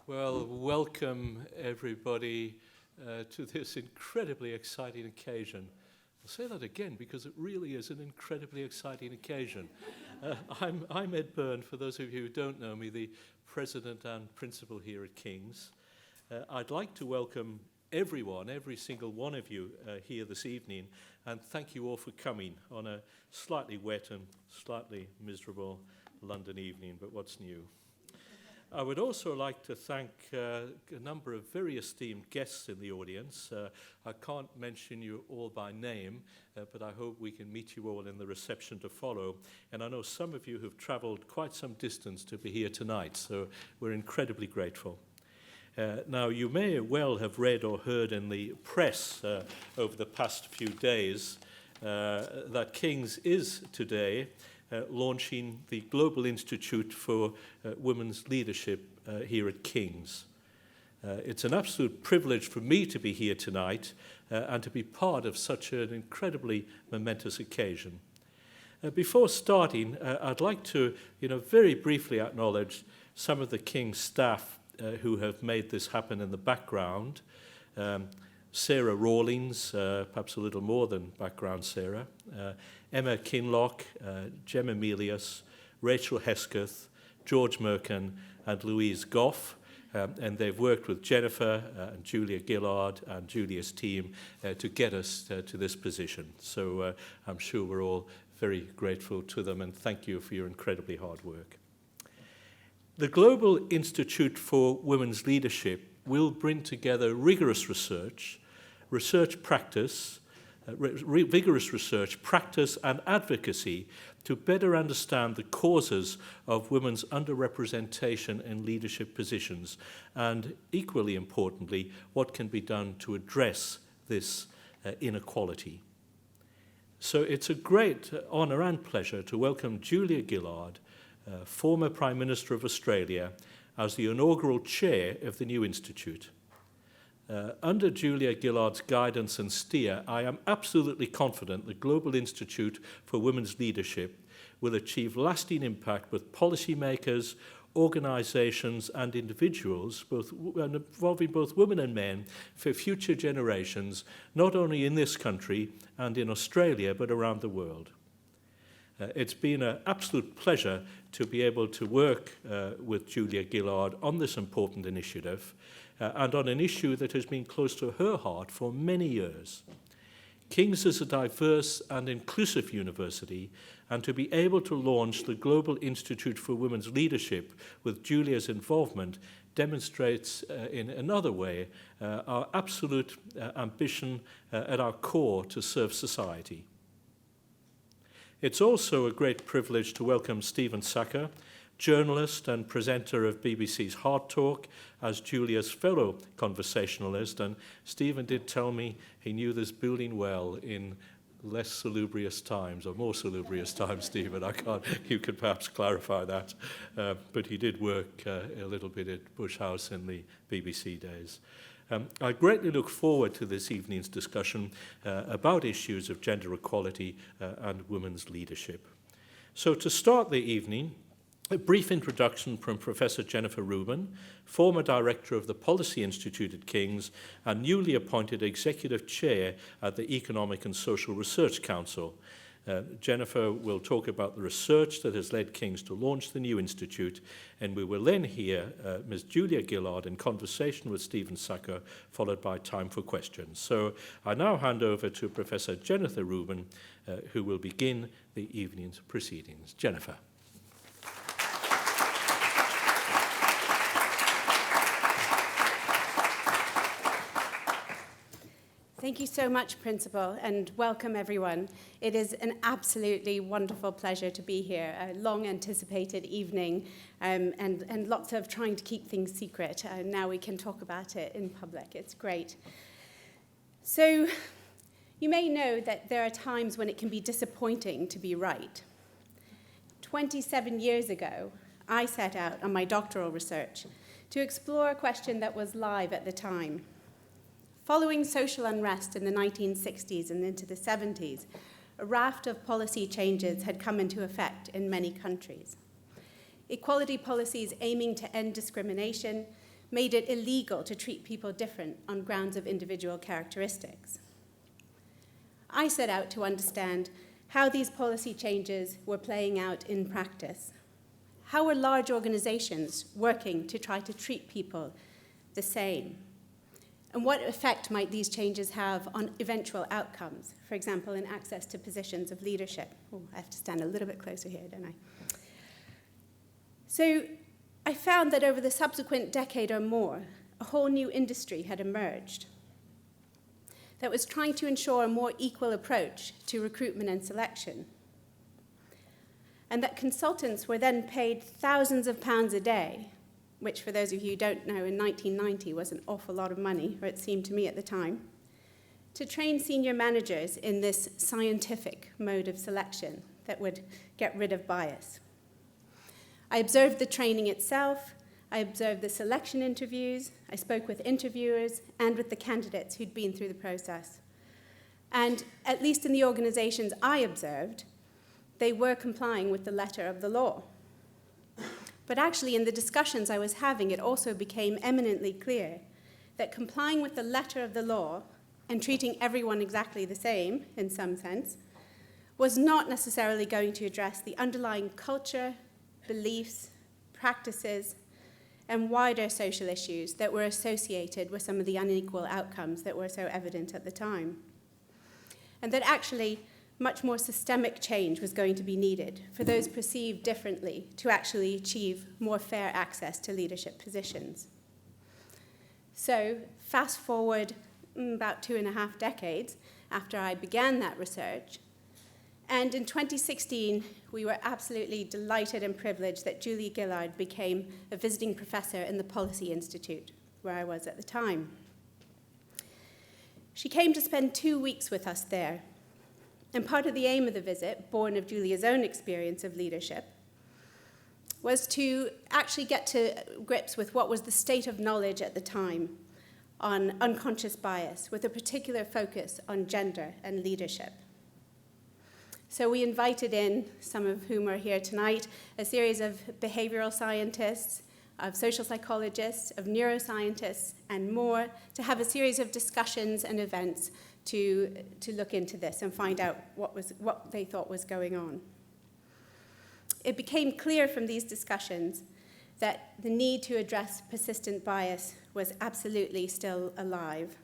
Well, welcome everybody to this incredibly exciting occasion. I'll say that again because it really is an incredibly exciting occasion. I'm Ed Byrne, for those of you who don't know me, the President and Principal here at King's. I'd like to welcome everyone, every single one of you here this evening, and thank you all for coming on a slightly wet and slightly miserable London evening, but what's new? I would also like to thank a number of very esteemed guests in the audience. I can't mention you all by name, but I hope we can meet you all in the reception to follow. And I know some of you have traveled quite some distance to be here tonight, so we're incredibly grateful. Now, you may well have read or heard in the press over the past few days that King's is today launching the Global Institute for Women's Leadership here at King's. It's an absolute privilege for me to be here tonight and to be part of such an incredibly momentous occasion. Before starting, I'd like to, very briefly acknowledge some of the King's staff who have made this happen in the background. Sarah Rawlings, perhaps a little more than background Sarah, Emma Kinlock, Jem Emilius, Rachel Hesketh, George Merkin, and Louise Goff. And they've worked with Jennifer and Julia Gillard and Julia's team to get us to this position. So I'm sure we're all very grateful to them, and thank you for your incredibly hard work. The Global Institute for Women's Leadership will bring together rigorous research practice, vigorous research, practice, and advocacy to better understand the causes of women's underrepresentation in leadership positions, and equally importantly, what can be done to address this inequality. So it's a great honour and pleasure to welcome Julia Gillard, former Prime Minister of Australia, as the inaugural chair of the new institute. Under Julia Gillard's guidance and steer, I am absolutely confident the Global Institute for Women's Leadership will achieve lasting impact with policymakers, organisations and individuals, involving both women and men, for future generations, not only in this country and in Australia, but around the world. It's been an absolute pleasure to be able to work with Julia Gillard on this important initiative and on an issue that has been close to her heart for many years. King's is a diverse and inclusive university, and to be able to launch the Global Institute for Women's Leadership with Julia's involvement demonstrates in another way our absolute ambition at our core to serve society. It's also a great privilege to welcome Stephen Sackur, journalist and presenter of BBC's Hard Talk, as Julia's fellow conversationalist. And Stephen did tell me he knew this building well in less salubrious times, or more salubrious times, Stephen. You could perhaps clarify that. But he did work a little bit at Bush House in the BBC days. I greatly look forward to this evening's discussion about issues of gender equality and women's leadership. So to start the evening, a brief introduction from Professor Jennifer Rubin, former director of the Policy Institute at King's and newly appointed executive chair at the Economic and Social Research Council. Jennifer will talk about the research that has led King's to launch the new institute, and we will then hear Ms. Julia Gillard in conversation with Stephen Sackur, followed by time for questions. So I now hand over to Professor Jennifer Rubin, who will begin the evening's proceedings. Jennifer. Thank you so much, Principal, and welcome everyone. It is an absolutely wonderful pleasure to be here, a long-anticipated evening, and lots of trying to keep things secret. Now we can talk about it in public. It's great. So you may know that there are times when it can be disappointing to be right. 27 years ago, I set out on my doctoral research to explore a question that was live at the time. Following social unrest in the 1960s and into the 70s, a raft of policy changes had come into effect in many countries. Equality policies aiming to end discrimination, made it illegal to treat people different on grounds of individual characteristics. I set out to understand how these policy changes were playing out in practice. How were large organizations working to try to treat people the same? And what effect might these changes have on eventual outcomes, for example, in access to positions of leadership? Oh, I have to stand a little bit closer here, don't I? So I found that over the subsequent decade or more, a whole new industry had emerged that was trying to ensure a more equal approach to recruitment and selection, and that consultants were then paid thousands of pounds a day, which for those of you who don't know, in 1990 was an awful lot of money, or it seemed to me at the time, to train senior managers in this scientific mode of selection that would get rid of bias. I observed the training itself, I observed the selection interviews, I spoke with interviewers and with the candidates who'd been through the process. And at least in the organizations I observed, they were complying with the letter of the law. But actually, in the discussions I was having, it also became eminently clear that complying with the letter of the law and treating everyone exactly the same, in some sense, was not necessarily going to address the underlying culture, beliefs, practices, and wider social issues that were associated with some of the unequal outcomes that were so evident at the time. And that actually much more systemic change was going to be needed for those perceived differently to actually achieve more fair access to leadership positions. So fast forward about 2.5 decades after I began that research, and in 2016, we were absolutely delighted and privileged that Julia Gillard became a visiting professor in the Policy Institute, where I was at the time. She came to spend 2 weeks with us there. And part of the aim of the visit, born of Julia's own experience of leadership, was to actually get to grips with what was the state of knowledge at the time on unconscious bias, with a particular focus on gender and leadership. So we invited in, some of whom are here tonight, a series of behavioral scientists, of social psychologists, of neuroscientists, and more, to have a series of discussions and events to look into this and find out what they thought was going on. It became clear from these discussions that the need to address persistent bias was absolutely still alive.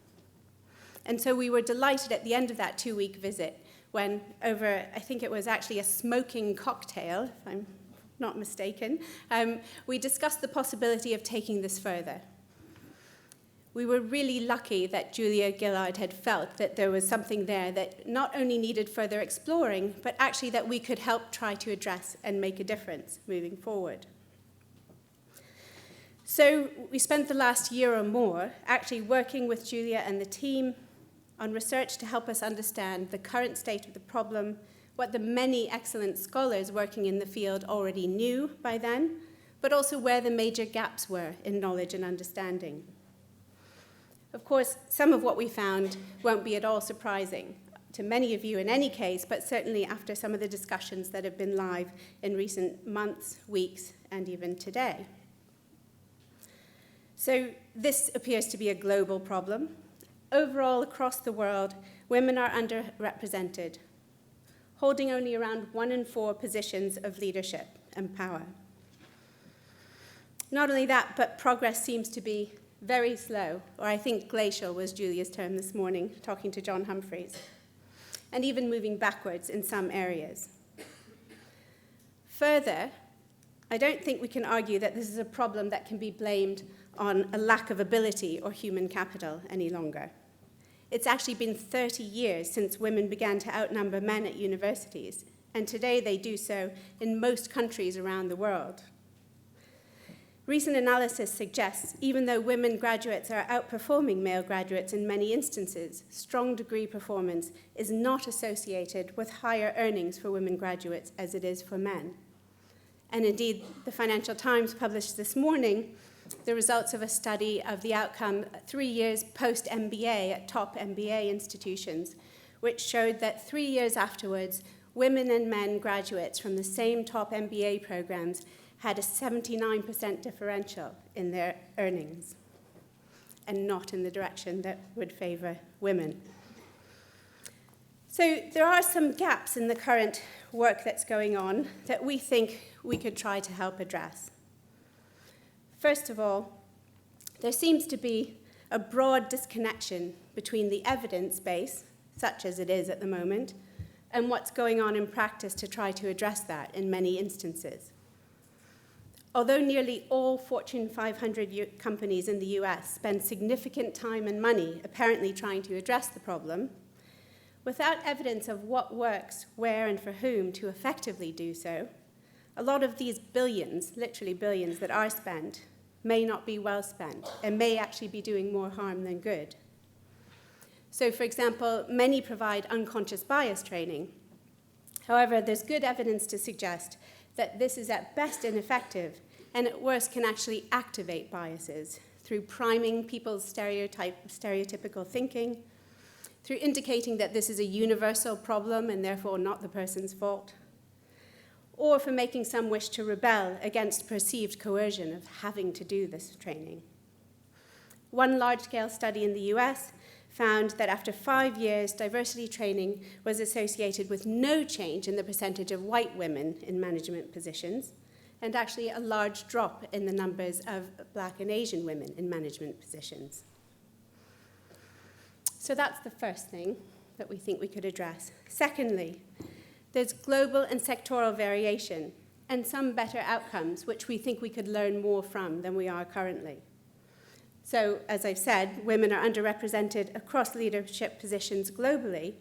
And so we were delighted at the end of that 2-week visit when over, I think it was actually a smoking cocktail, if I'm not mistaken, we discussed the possibility of taking this further. We were really lucky that Julia Gillard had felt that there was something there that not only needed further exploring, but actually that we could help try to address and make a difference moving forward. So we spent the last year or more actually working with Julia and the team on research to help us understand the current state of the problem, what the many excellent scholars working in the field already knew by then, but also where the major gaps were in knowledge and understanding. Of course, some of what we found won't be at all surprising to many of you in any case, but certainly after some of the discussions that have been live in recent months, weeks, and even today. So this appears to be a global problem. Overall, across the world, women are underrepresented, holding only around 1 in 4 positions of leadership and power. Not only that, but progress seems to be very slow, or I think glacial was Julia's term this morning, talking to John Humphreys, and even moving backwards in some areas. Further, I don't think we can argue that this is a problem that can be blamed on a lack of ability or human capital any longer. It's actually been 30 years since women began to outnumber men at universities, and today they do so in most countries around the world. Recent analysis suggests even though women graduates are outperforming male graduates in many instances, strong degree performance is not associated with higher earnings for women graduates as it is for men. And indeed, the Financial Times published this morning the results of a study of the outcome 3 years post-MBA at top MBA institutions, which showed that 3 years afterwards, women and men graduates from the same top MBA programs had a 79% differential in their earnings, and not in the direction that would favor women. So there are some gaps in the current work that's going on that we think we could try to help address. First of all, there seems to be a broad disconnection between the evidence base, such as it is at the moment, and what's going on in practice to try to address that in many instances. Although nearly all Fortune 500 companies in the US spend significant time and money apparently trying to address the problem, without evidence of what works, where, and for whom to effectively do so, a lot of these billions, literally billions, that are spent may not be well spent and may actually be doing more harm than good. So, for example, many provide unconscious bias training. However, there's good evidence to suggest that this is at best ineffective and at worst can actually activate biases through priming people's stereotypical thinking, through indicating that this is a universal problem and therefore not the person's fault, or for making some wish to rebel against perceived coercion of having to do this training. One large-scale study in the US found that after 5 years, diversity training was associated with no change in the percentage of white women in management positions, and actually a large drop in the numbers of Black and Asian women in management positions. So that's the first thing that we think we could address. Secondly, there's global and sectoral variation and some better outcomes which we think we could learn more from than we are currently. So, as I've said, women are underrepresented across leadership positions globally.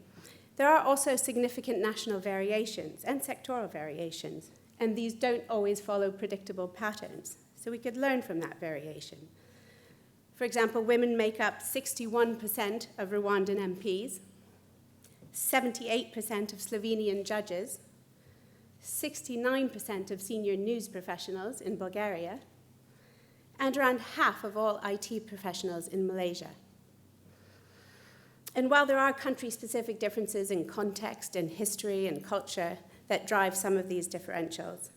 There are also significant national variations and sectoral variations, and these don't always follow predictable patterns. So we could learn from that variation. For example, women make up 61% of Rwandan MPs, 78% of Slovenian judges, 69% of senior news professionals in Bulgaria, and around half of all IT professionals in Malaysia. And while there are country-specific differences in context and history and culture that drive some of these differentials,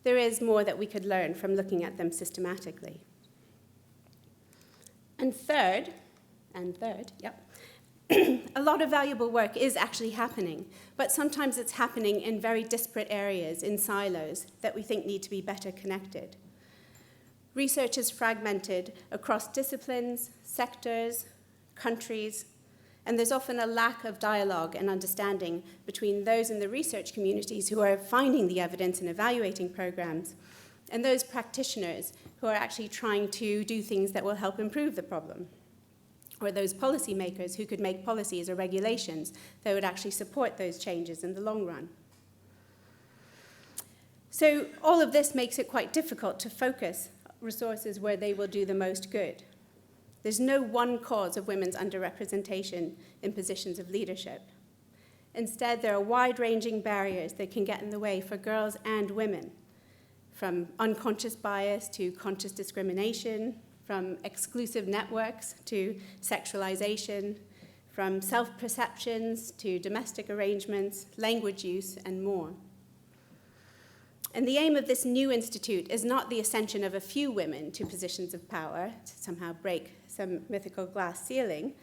there is more that we could learn from looking at them systematically. And third, a lot of valuable work is actually happening, but sometimes it's happening in very disparate areas, in silos, that we think need to be better connected. Research is fragmented across disciplines, sectors, countries, and there's often a lack of dialogue and understanding between those in the research communities who are finding the evidence and evaluating programs, and those practitioners who are actually trying to do things that will help improve the problem, or those policymakers who could make policies or regulations that would actually support those changes in the long run. So all of this makes it quite difficult to focus resources where they will do the most good. There's no one cause of women's underrepresentation in positions of leadership. Instead, there are wide-ranging barriers that can get in the way for girls and women, from unconscious bias to conscious discrimination, from exclusive networks to sexualization, from self-perceptions to domestic arrangements, language use, and more. And the aim of this new institute is not the ascension of a few women to positions of power to somehow break some mythical glass ceiling,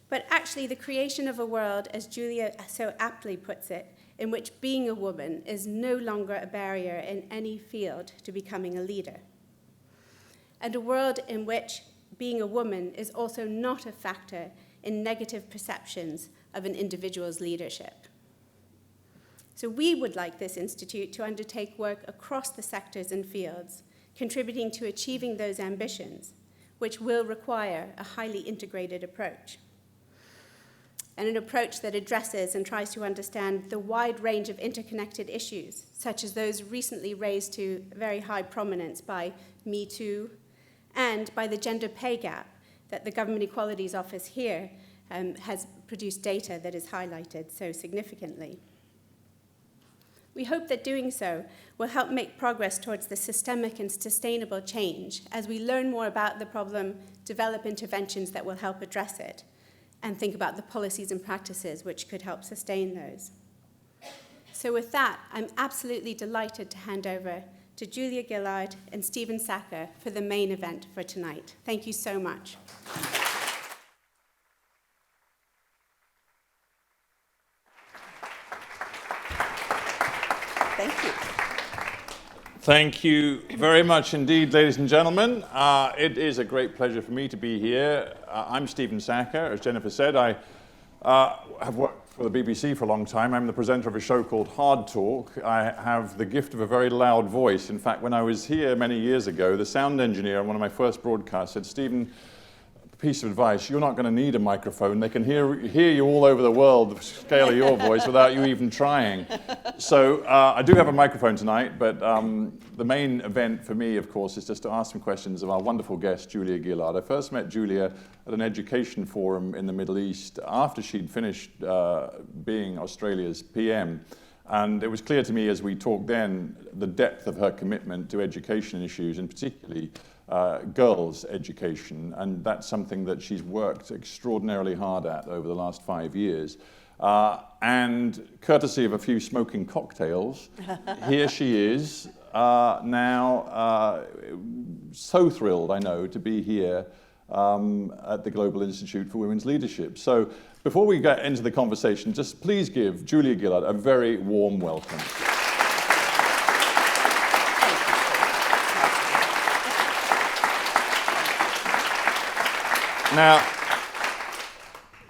but actually the creation of a world, as Julia so aptly puts it, in which being a woman is no longer a barrier in any field to becoming a leader. And a world in which being a woman is also not a factor in negative perceptions of an individual's leadership. So we would like this institute to undertake work across the sectors and fields, contributing to achieving those ambitions, which will require a highly integrated approach. And an approach that addresses and tries to understand the wide range of interconnected issues, such as those recently raised to very high prominence by Me Too and by the gender pay gap that the Government Equalities Office here has produced data that is highlighted so significantly. We hope that doing so will help make progress towards the systemic and sustainable change as we learn more about the problem, develop interventions that will help address it, and think about the policies and practices which could help sustain those. So with that, I'm absolutely delighted to hand over to Julia Gillard and Stephen Sackur for the main event for tonight. Thank you so much. Thank you. Thank you very much indeed, ladies and gentlemen. It is a great pleasure for me to be here. I'm Stephen Sackur. As Jennifer said, I have worked for the BBC for a long time. I'm the presenter of a show called Hard Talk. I have the gift of a very loud voice. In fact, when I was here many years ago, the sound engineer on one of my first broadcasts said, "Stephen, piece of advice, you're not going to need a microphone. They can hear you all over the world, the scale of your voice, without you even trying." So I do have a microphone tonight, but the main event for me, of course, is just to ask some questions of our wonderful guest, Julia Gillard. I first met Julia at an education forum in the Middle East after she'd finished being Australia's PM. And it was clear to me as we talked then the depth of her commitment to education issues, and particularly girls' education, and that's something that she's worked extraordinarily hard at over the last 5 years. And courtesy of a few smoking cocktails, here she is now, so thrilled, I know, to be here at the Global Institute for Women's Leadership. So before we get into the conversation, just please give Julia Gillard a very warm welcome. Now,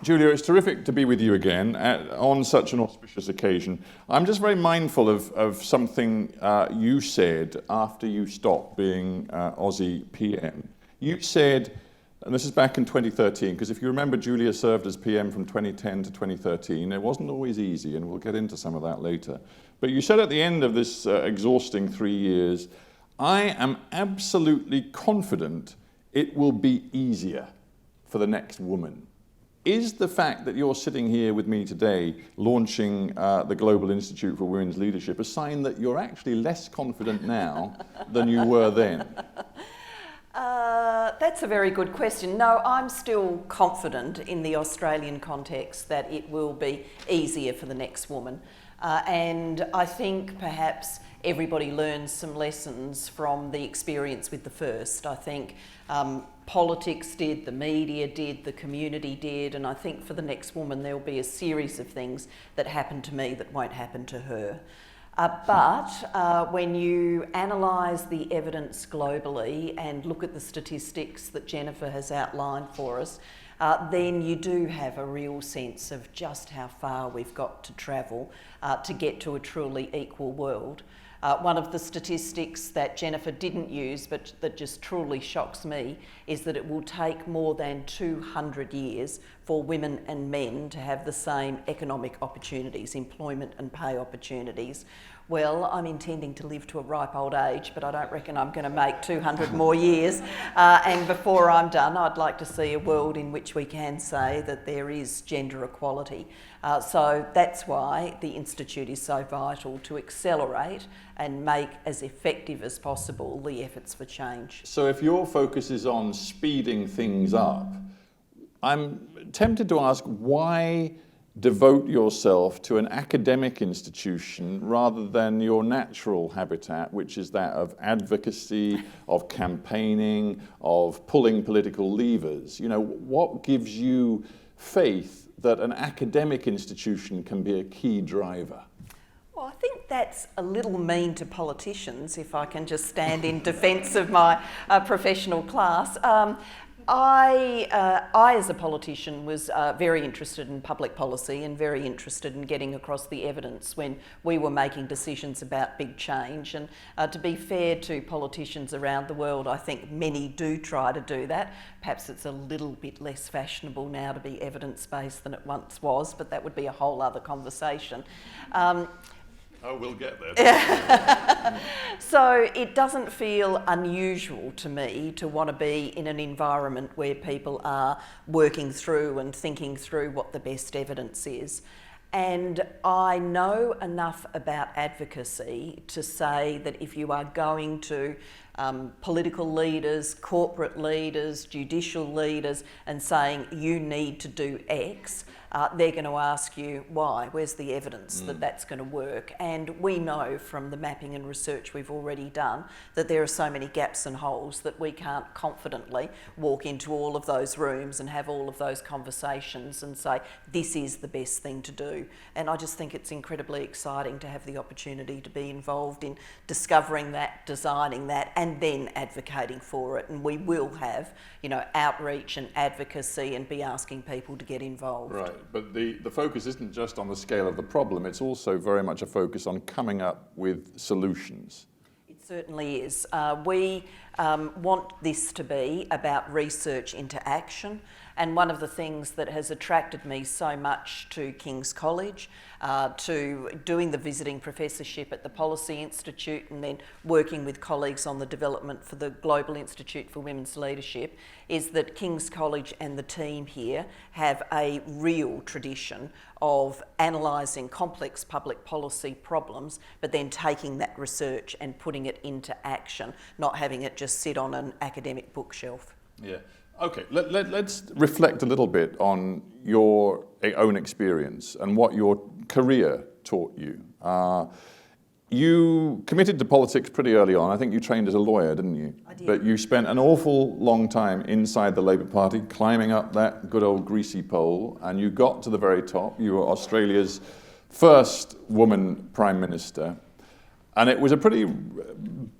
Julia, it's terrific to be with you again on such an auspicious occasion. I'm just very mindful of something you said after you stopped being Aussie PM. You said, and this is back in 2013, because if you remember, Julia served as PM from 2010 to 2013. It wasn't always easy, and we'll get into some of that later. But you said at the end of this exhausting 3 years, "I am absolutely confident it will be easier for the next woman." Is the fact that you're sitting here with me today launching the Global Institute for Women's Leadership a sign that you're actually less confident now than you were then? That's a very good question. No, I'm still confident in the Australian context that it will be easier for the next woman. And I think perhaps everybody learns some lessons from the experience with the first. I think politics did, the media did, the community did, and I think for the next woman there'll be a series of things that happen to me that won't happen to her. But when you analyse the evidence globally and look at the statistics that Jennifer has outlined for us, then you do have a real sense of just how far we've got to travel to get to a truly equal world. One of the statistics that Jennifer didn't use, but that just truly shocks me, is that it will take more than 200 years for women and men to have the same economic opportunities, employment and pay opportunities. Well, I'm intending to live to a ripe old age, but I don't reckon I'm going to make 200 more years. And before I'm done, I'd like to see a world in which we can say that there is gender equality. So that's why the Institute is so vital, to accelerate and make as effective as possible the efforts for change. So if your focus is on speeding things up, I'm tempted to ask, why devote yourself to an academic institution rather than your natural habitat, which is that of advocacy, of campaigning, of pulling political levers? You know, what gives you faith that an academic institution can be a key driver? Well, I think that's a little mean to politicians, if I can just stand in defence of my professional class. I, as a politician, was very interested in public policy and very interested in getting across the evidence when we were making decisions about big change. And to be fair to politicians around the world, I think many do try to do that. Perhaps it's a little bit less fashionable now to be evidence-based than it once was, but that would be a whole other conversation. Oh, we'll get there. So it doesn't feel unusual to me to want to be in an environment where people are working through and thinking through what the best evidence is. And I know enough about advocacy to say that if you are going to political leaders, corporate leaders, judicial leaders, and saying you need to do X, they're going to ask you why. Where's the evidence that that's going to work? And we know from the mapping and research we've already done that there are so many gaps and holes that we can't confidently walk into all of those rooms and have all of those conversations and say this is the best thing to do. And I just think it's incredibly exciting to have the opportunity to be involved in discovering that, designing that, and then advocating for it. And we will have, you know, outreach and advocacy and be asking people to get involved. Right, but the focus isn't just on the scale of the problem, it's also very much a focus on coming up with solutions. It certainly is. We want this to be about research into action, and one of the things that has attracted me so much to King's College, to doing the visiting professorship at the Policy Institute and then working with colleagues on the development for the Global Institute for Women's Leadership, is that King's College and the team here have a real tradition of analysing complex public policy problems, but then taking that research and putting it into action, not having it just sit on an academic bookshelf. Yeah. Okay, let's reflect a little bit on your own experience and what your career taught you. You committed to politics pretty early on. I think you trained as a lawyer, didn't you? I did. But you spent an awful long time inside the Labour Party, climbing up that good old greasy pole, and you got to the very top. You were Australia's first woman Prime Minister. And it was a pretty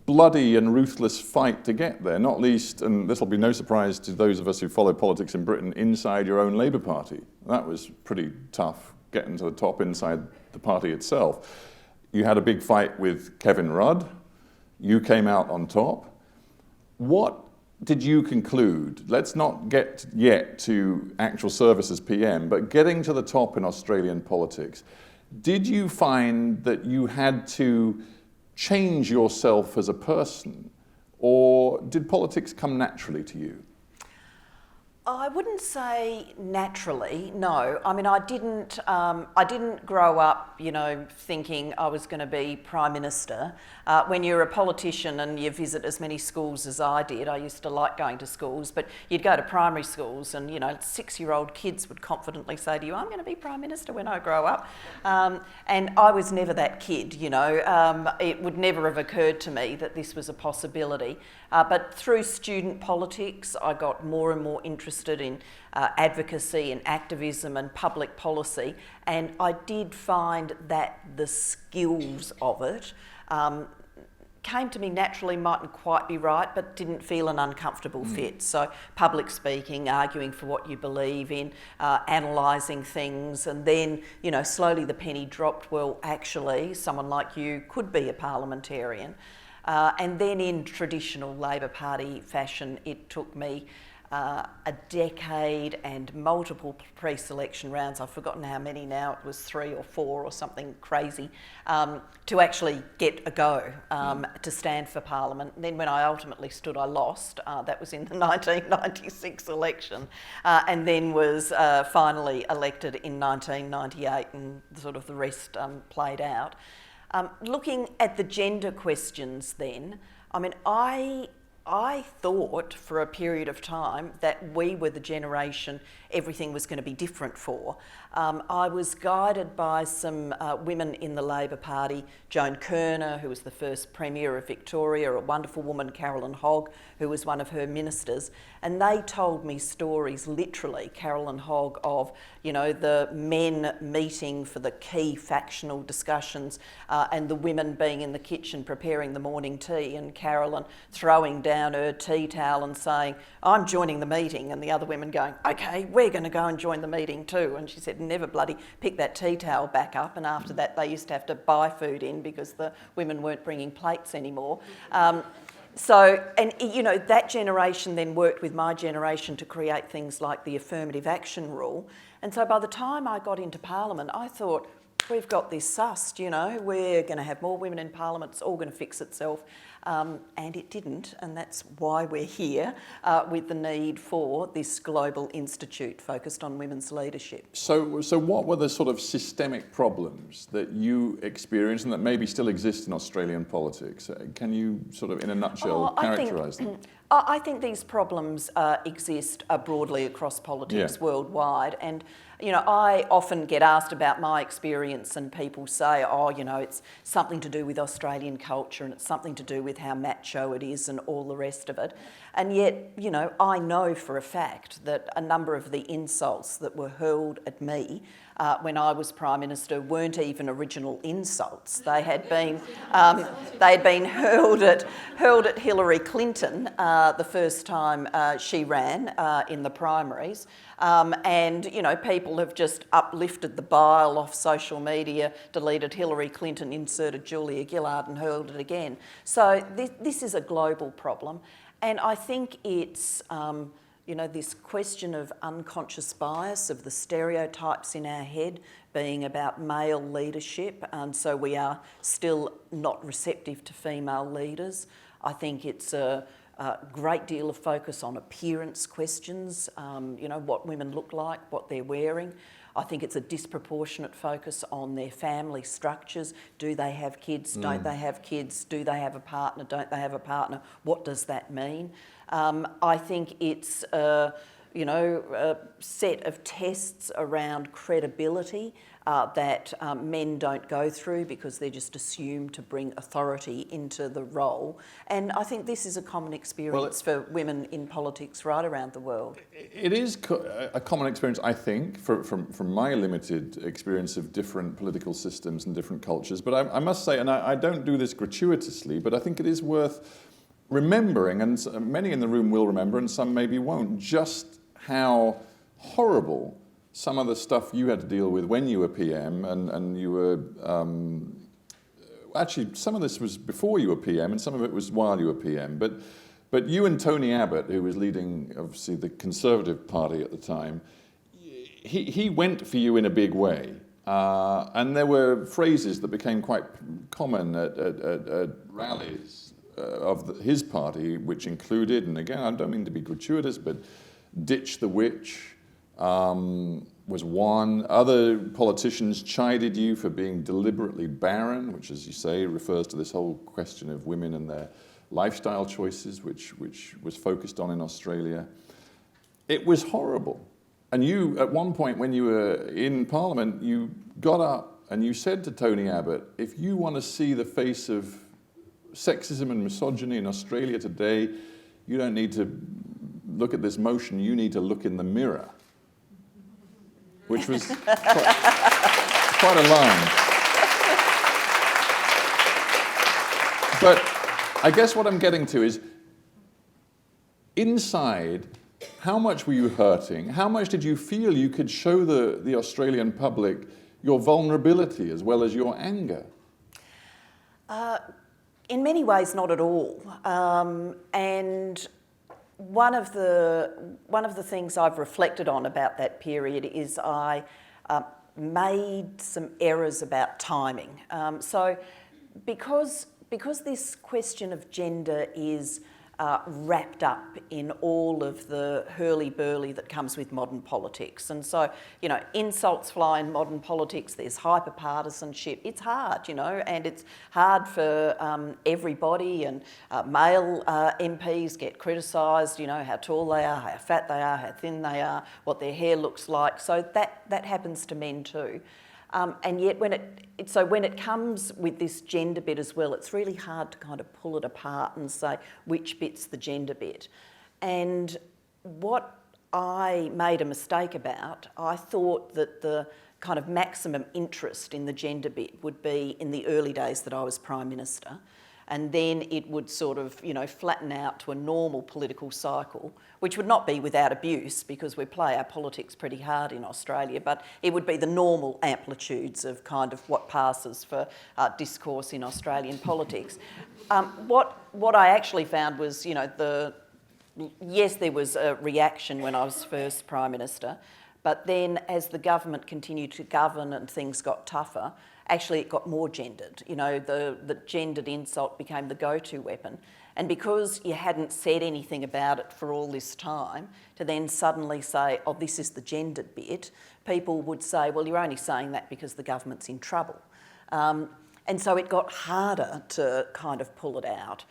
bloody and ruthless fight to get there, not least, and this will be no surprise to those of us who follow politics in Britain, inside your own Labour Party. That was pretty tough, getting to the top inside the party itself. You had a big fight with Kevin Rudd. You came out on top. What did you conclude? Let's not get yet to actual service as PM, but getting to the top in Australian politics, did you find that you had to change yourself as a person, or did politics come naturally to you? I wouldn't say naturally, no. I mean, I didn't grow up, you know, thinking I was going to be Prime Minister. When you're a politician and you visit as many schools as I did, I used to like going to schools, but you'd go to primary schools and, you know, 6-year-old kids would confidently say to you, I'm going to be Prime Minister when I grow up. And I was never that kid, you know. It would never have occurred to me that this was a possibility. But through student politics, I got more and more interested in advocacy and activism and public policy, and I did find that the skills of it came to me naturally, mightn't quite be right, but didn't feel an uncomfortable fit. So public speaking, arguing for what you believe in, analysing things, and then, you know, slowly the penny dropped, well, actually, someone like you could be a parliamentarian. And then in traditional Labor Party fashion, it took me a decade and multiple pre-selection rounds, I've forgotten how many now, it was 3 or 4 or something crazy, to actually get a go to stand for Parliament. And then when I ultimately stood, I lost. That was in the 1996 election, and then was finally elected in 1998, and sort of the rest played out. Looking at the gender questions then, I mean, I thought for a period of time that we were the generation everything was going to be different for. I was guided by some women in the Labor Party, Joan Kirner, who was the first Premier of Victoria, a wonderful woman, Carolyn Hogg, who was one of her ministers, and they told me stories, literally, Carolyn Hogg, of, you know, the men meeting for the key factional discussions and the women being in the kitchen preparing the morning tea, and Carolyn throwing down her tea towel and saying, I'm joining the meeting, and the other women going, okay, we're going to go and join the meeting too. And she said, never bloody pick that tea towel back up, and after that they used to have to buy food in because the women weren't bringing plates anymore. So, and you know, that generation then worked with my generation to create things like the affirmative action rule. And so by the time I got into Parliament, I thought, we've got this sussed, you know, we're going to have more women in Parliament, it's all going to fix itself. And it didn't, and that's why we're here with the need for this global institute focused on women's leadership. So what were the sort of systemic problems that you experienced and that maybe still exist in Australian politics? Can you sort of, in a nutshell, characterise them? I think these problems exist broadly across politics worldwide, and you know, I often get asked about my experience and people say, oh, you know, it's something to do with Australian culture and it's something to do with how macho it is and all the rest of it. And yet, you know, I know for a fact that a number of the insults that were hurled at me when I was Prime Minister weren't even original insults. They had been hurled at Hillary Clinton the first time she ran in the primaries. And, you know, people have just uplifted the bile off social media, deleted Hillary Clinton, inserted Julia Gillard and hurled it again. So this is a global problem. And I think it's, you know, this question of unconscious bias, of the stereotypes in our head being about male leadership, and so we are still not receptive to female leaders. I think it's a great deal of focus on appearance questions, you know, what women look like, what they're wearing. I think it's a disproportionate focus on their family structures. Do they have kids? Don't they have kids? Do they have a partner? Don't they have a partner? What does that mean? I think it's you know, a set of tests around credibility that men don't go through because they're just assumed to bring authority into the role. And I think this is a common experience for women in politics right around the world. It is a common experience, I think, from my limited experience of different political systems and different cultures. But I must say, and I don't do this gratuitously, but I think it is worth remembering, and many in the room will remember and some maybe won't, just how horrible some of the stuff you had to deal with when you were PM and you were, actually some of this was before you were PM and some of it was while you were PM, but you and Tony Abbott, who was leading obviously the Conservative Party at the time, he went for you in a big way. And there were phrases that became quite common at rallies of his party, which included, and again, I don't mean to be gratuitous, but ditch the witch was one. Other politicians chided you for being deliberately barren, which, as you say, refers to this whole question of women and their lifestyle choices, which was focused on in Australia. It was horrible. And you, at one point when you were in Parliament, you got up and you said to Tony Abbott, if you want to see the face of sexism and misogyny in Australia today, you don't need to look at this motion, you need to look in the mirror. Which was quite a line. But I guess what I'm getting to is, inside, how much were you hurting? How much did you feel you could show the Australian public your vulnerability as well as your anger? In many ways, not at all. And one of the things I've reflected on about that period is I made some errors about timing. So because this question of gender is wrapped up in all of the hurly-burly that comes with modern politics. And so, you know, insults fly in modern politics, there's hyper-partisanship. It's hard, you know, and it's hard for everybody, and male MPs get criticised, you know, how tall they are, how fat they are, how thin they are, what their hair looks like. So that happens to men too. And yet when it comes with this gender bit as well, it's really hard to kind of pull it apart and say which bit's the gender bit. And what I made a mistake about, I thought that the kind of maximum interest in the gender bit would be in the early days that I was Prime Minister. And then it would sort of, you know, flatten out to a normal political cycle, which would not be without abuse because we play our politics pretty hard in Australia, but it would be the normal amplitudes of kind of what passes for discourse in Australian politics. What I actually found was, you know, yes, there was a reaction when I was first Prime Minister, But then as the government continued to govern and things got tougher, actually it got more gendered. You know, the gendered insult became the go-to weapon. And because you hadn't said anything about it for all this time, to then suddenly say, oh, this is the gendered bit, people would say, well, you're only saying that because the government's in trouble. And so it got harder to kind of pull it out.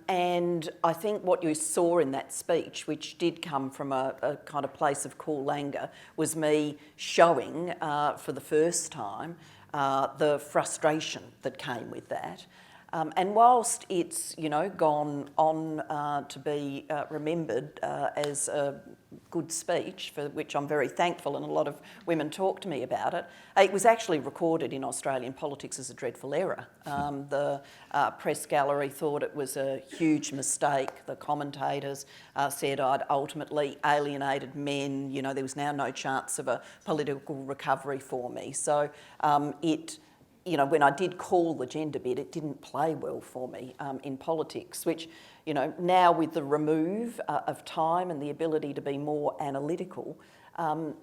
And I think what you saw in that speech, which did come from a kind of place of cool anger, was me showing for the first time the frustration that came with that. And whilst it's, you know, gone on to be remembered as a good speech, for which I'm very thankful, and a lot of women talk to me about it, it was actually recorded in Australian politics as a dreadful error. The press gallery thought it was a huge mistake. The commentators said I'd ultimately alienated men. You know, there was now no chance of a political recovery for me. So you know, when I did call the gender bit, it didn't play well for me in politics, which, you know, now with the remove of time and the ability to be more analytical,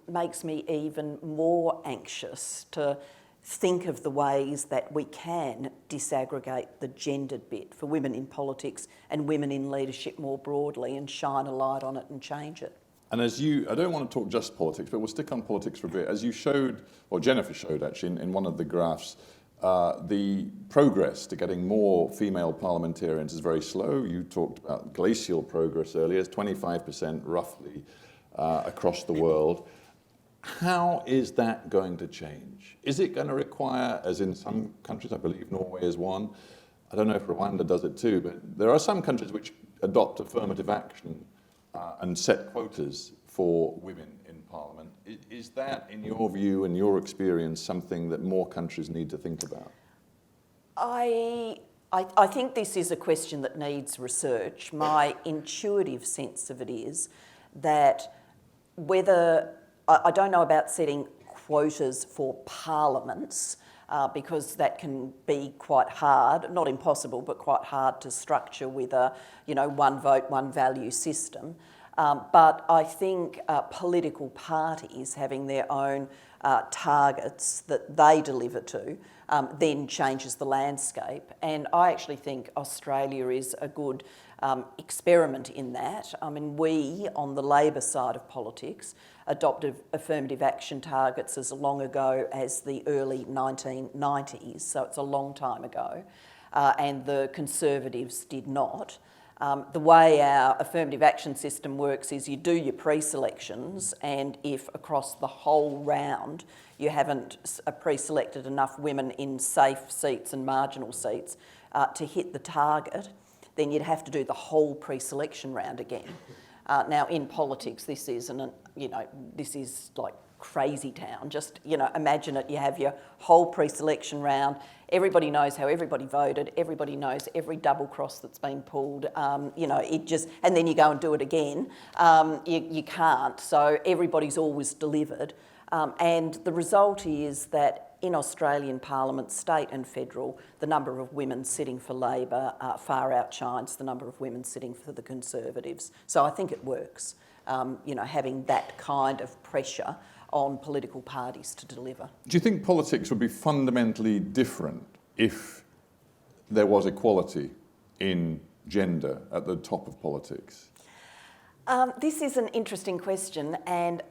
makes me even more anxious to think of the ways that we can disaggregate the gendered bit for women in politics and women in leadership more broadly and shine a light on it and change it. And as I don't want to talk just politics, but we'll stick on politics for a bit. As you showed, or Jennifer showed actually in one of the graphs, the progress to getting more female parliamentarians is very slow. You talked about glacial progress earlier, it's 25% roughly across the world. How is that going to change? Is it going to require, as in some countries, I believe Norway is one, I don't know if Rwanda does it too, but there are some countries which adopt affirmative action and set quotas for women in Parliament. Is that, in your view and your experience, something that more countries need to think about? I think this is a question that needs research. My intuitive sense of it is that whether, I don't know about setting quotas for parliaments, because that can be quite hard, not impossible, but quite hard to structure with a, you know, one vote, one value system. But I think political parties having their own targets that they deliver to then changes the landscape. And I actually think Australia is a good experiment in that. I mean, we, on the Labor side of politics, adopted affirmative action targets as long ago as the early 1990s, so it's a long time ago, and the Conservatives did not. The way our affirmative action system works is you do your pre-selections, and if across the whole round you haven't pre-selected enough women in safe seats and marginal seats to hit the target, then you'd have to do the whole pre-selection round again. Now in politics this isn't, you know, this is like crazy town. Just, you know, imagine it, you have your whole pre-selection round, everybody knows how everybody voted, everybody knows every double cross that's been pulled, you know, it just, and then you go and do it again. You can't, so everybody's always delivered. And the result is that in Australian Parliament, state and federal, the number of women sitting for Labor far outshines the number of women sitting for the Conservatives. So I think it works, you know, having that kind of pressure on political parties to deliver. Do you think politics would be fundamentally different if there was equality in gender at the top of politics? This is an interesting question, and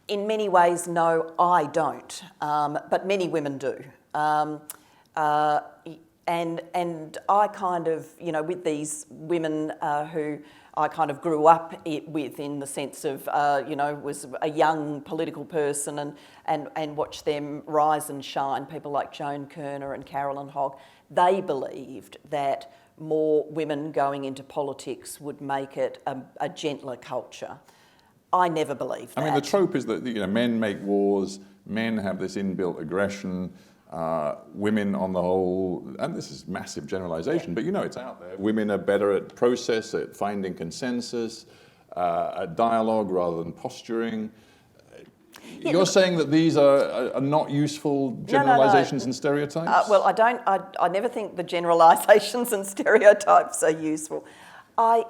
in many ways, no, I don't, but many women do. And I kind of, you know, with these women who I kind of grew up with, in the sense of, you know, was a young political person and watched them rise and shine, people like Joan Kerner and Carolyn Hogg, they believed that more women going into politics would make it a gentler culture. I never believed that. I mean, the trope is that, you know, men make wars, men have this inbuilt aggression, women on the whole, and this is massive generalisation, but you know it's out there, women are better at process, at finding consensus, at dialogue rather than posturing. Yeah, you're saying that these are not useful generalisations and stereotypes? Well, I never think the generalisations and stereotypes are useful. I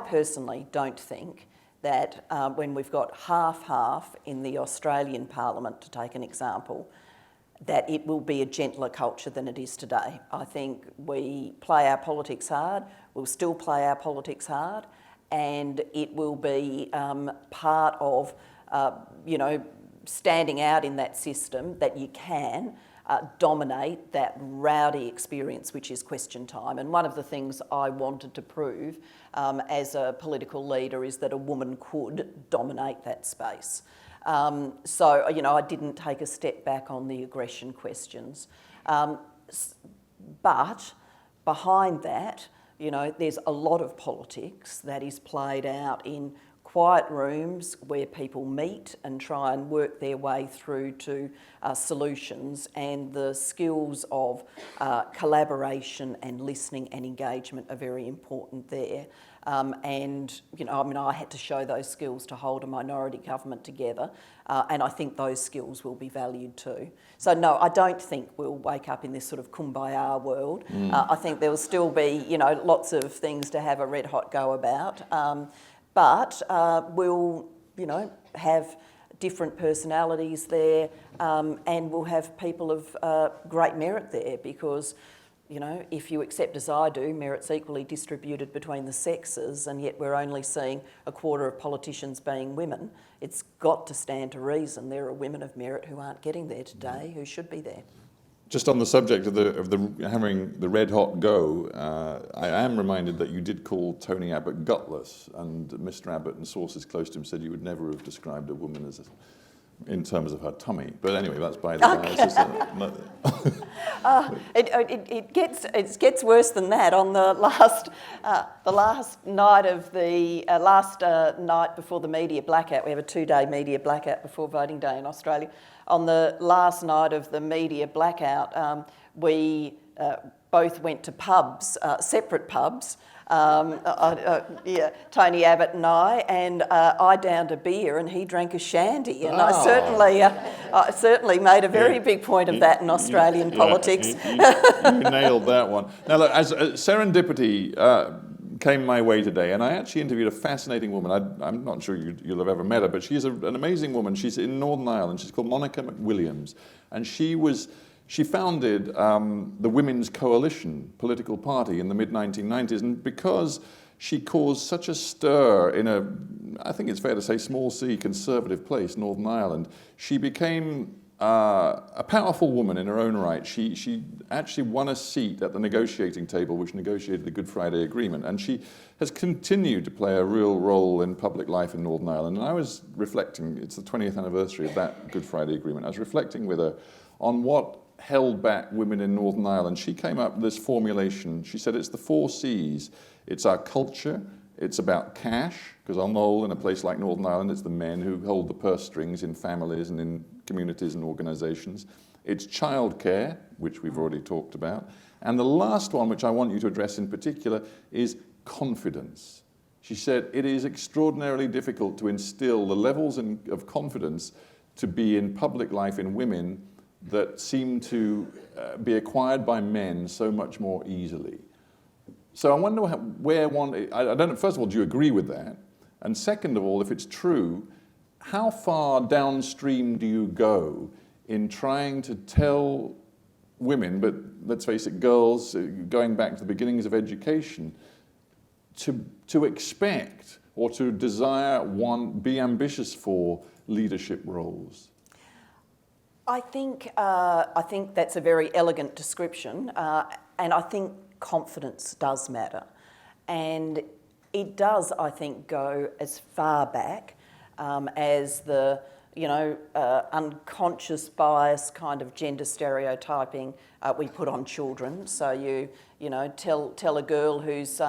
personally don't think that when we've got half-half in the Australian Parliament, to take an example, that it will be a gentler culture than it is today. I think we play our politics hard, we'll still play our politics hard, and it will be part of, standing out in that system that you can dominate that rowdy experience which is question time. And one of the things I wanted to prove as a political leader is that a woman could dominate that space. So, I didn't take a step back on the aggression questions. But behind that, there's a lot of politics that is played out in quiet rooms where people meet and try and work their way through to solutions, and the skills of collaboration and listening and engagement are very important there. I had to show those skills to hold a minority government together, and I think those skills will be valued too. So no, I don't think we'll wake up in this sort of kumbaya world. I think there will still be, lots of things to have a red hot go about. But we'll, have different personalities there, and we'll have people of great merit there, because, if you accept, as I do, merit's equally distributed between the sexes, and yet we're only seeing a quarter of politicians being women, it's got to stand to reason there are women of merit who aren't getting there today, who should be there. Just on the subject of the having the red hot go, I am reminded that you did call Tony Abbott gutless, and Mr. Abbott and sources close to him said you would never have described a woman as in terms of her tummy. But anyway, that's by the by. It gets worse than that. On the last night of the night before the media blackout, we have a 2-day media blackout before voting day in Australia. On the last night of the media blackout, we both went to pubs, separate pubs. Tony Abbott and I downed a beer and he drank a shandy, and I certainly made a very big point of that in Australian politics. You nailed that one. Now, look, as serendipity came my way today, and I actually interviewed a fascinating woman. I'm not sure you'll have ever met her, but she's an amazing woman. She's in Northern Ireland. She's called Monica McWilliams, and she founded the Women's Coalition political party in the mid-1990s, and because she caused such a stir in I think it's fair to say, small c conservative place, Northern Ireland, she became a powerful woman in her own right. She actually won a seat at the negotiating table which negotiated the Good Friday Agreement, and she has continued to play a real role in public life in Northern Ireland. And I was reflecting, it's the 20th anniversary of that Good Friday Agreement, I was reflecting with her on what held back women in Northern Ireland. She came up with this formulation. She said it's the 4 C's. It's our culture, it's about cash, because on the whole, in a place like Northern Ireland, it's the men who hold the purse strings in families and in communities and organisations. It's childcare, which we've already talked about. And the last one, which I want you to address in particular, is confidence. She said it is extraordinarily difficult to instill the levels of confidence to be in public life in women that seem to be acquired by men so much more easily. So I wonder I don't know, first of all, do you agree with that? And second of all, if it's true, how far downstream do you go in trying to tell women, but let's face it, girls, going back to the beginnings of education, to expect or to desire, be ambitious for leadership roles? I think that's a very elegant description, and I think confidence does matter. And it does, I think, go as far back as the unconscious bias kind of gender stereotyping we put on children. So you tell a girl who's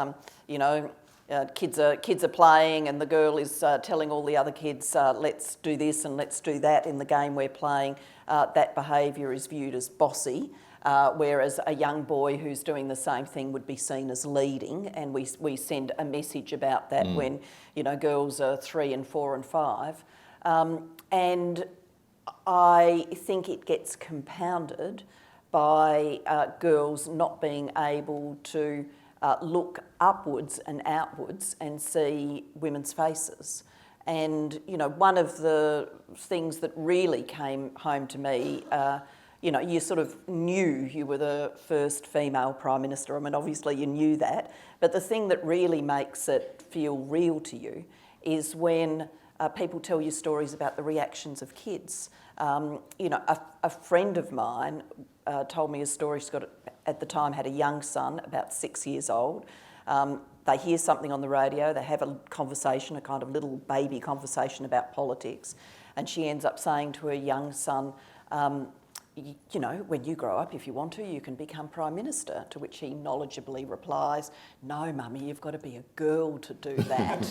kids are playing, and the girl is telling all the other kids, let's do this and let's do that in the game we're playing. That behaviour is viewed as bossy, whereas a young boy who's doing the same thing would be seen as leading, and we send a message about that when girls are 3 and 4 and 5. And I think it gets compounded by girls not being able to look upwards and outwards and see women's faces. And, you know, one of the things that really came home to me, you know, you sort of knew you were the first female Prime Minister. I mean, obviously you knew that, but the thing that really makes it feel real to you is when people tell you stories about the reactions of kids. You know, a friend of mine told me a story. She's got, at the time, had a young son, about 6 years old. They hear something on the radio, they have a conversation, a kind of little baby conversation about politics, and she ends up saying to her young son, you know, when you grow up, if you want to, you can become Prime Minister, to which he knowledgeably replies, no, Mummy, you've got to be a girl to do that.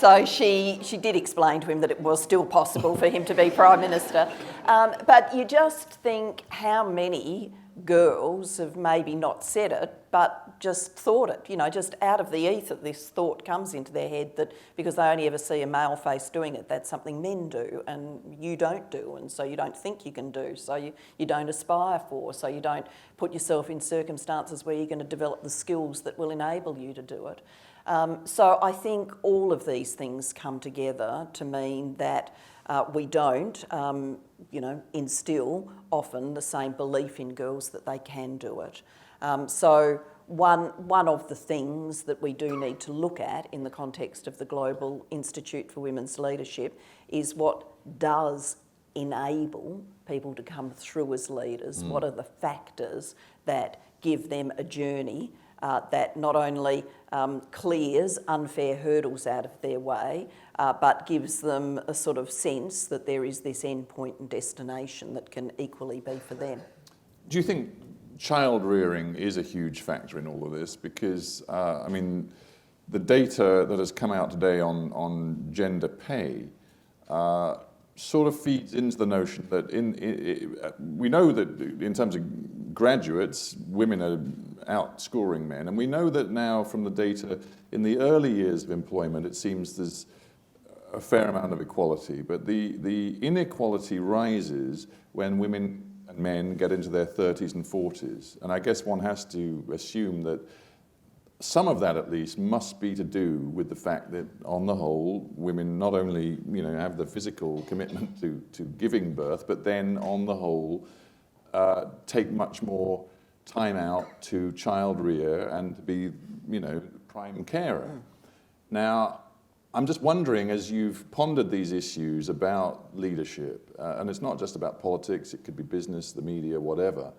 So she did explain to him that it was still possible for him to be Prime Minister. But you just think how many girls have maybe not said it, but just thought it, you know, just out of the ether, this thought comes into their head that because they only ever see a male face doing it, that's something men do and you don't do, and so you don't think you can do, so you don't aspire for, so you don't put yourself in circumstances where you're going to develop the skills that will enable you to do it. So I think all of these things come together to mean that we don't, you know, instill often the same belief in girls that they can do it. So one of the things that we do need to look at in the context of the Global Institute for Women's Leadership is what does enable people to come through as leaders. What are the factors that give them a journey that not only clears unfair hurdles out of their way, but gives them a sort of sense that there is this end point and destination that can equally be for them. Do you think child rearing is a huge factor in all of this? Because, I mean, the data that has come out today on gender pay sort of feeds into the notion that we know that in terms of graduates, women are outscoring men, and we know that now from the data in the early years of employment, it seems there's a fair amount of equality, but the inequality rises when women and men get into their 30s and 40s, and I guess one has to assume that some of that, at least, must be to do with the fact that, on the whole, women not only, you know, have the physical commitment to giving birth, but then, on the whole, take much more time out to child rear and to be, you know, prime carer. Now, I'm just wondering, as you've pondered these issues about leadership, and it's not just about politics, it could be business, the media, whatever.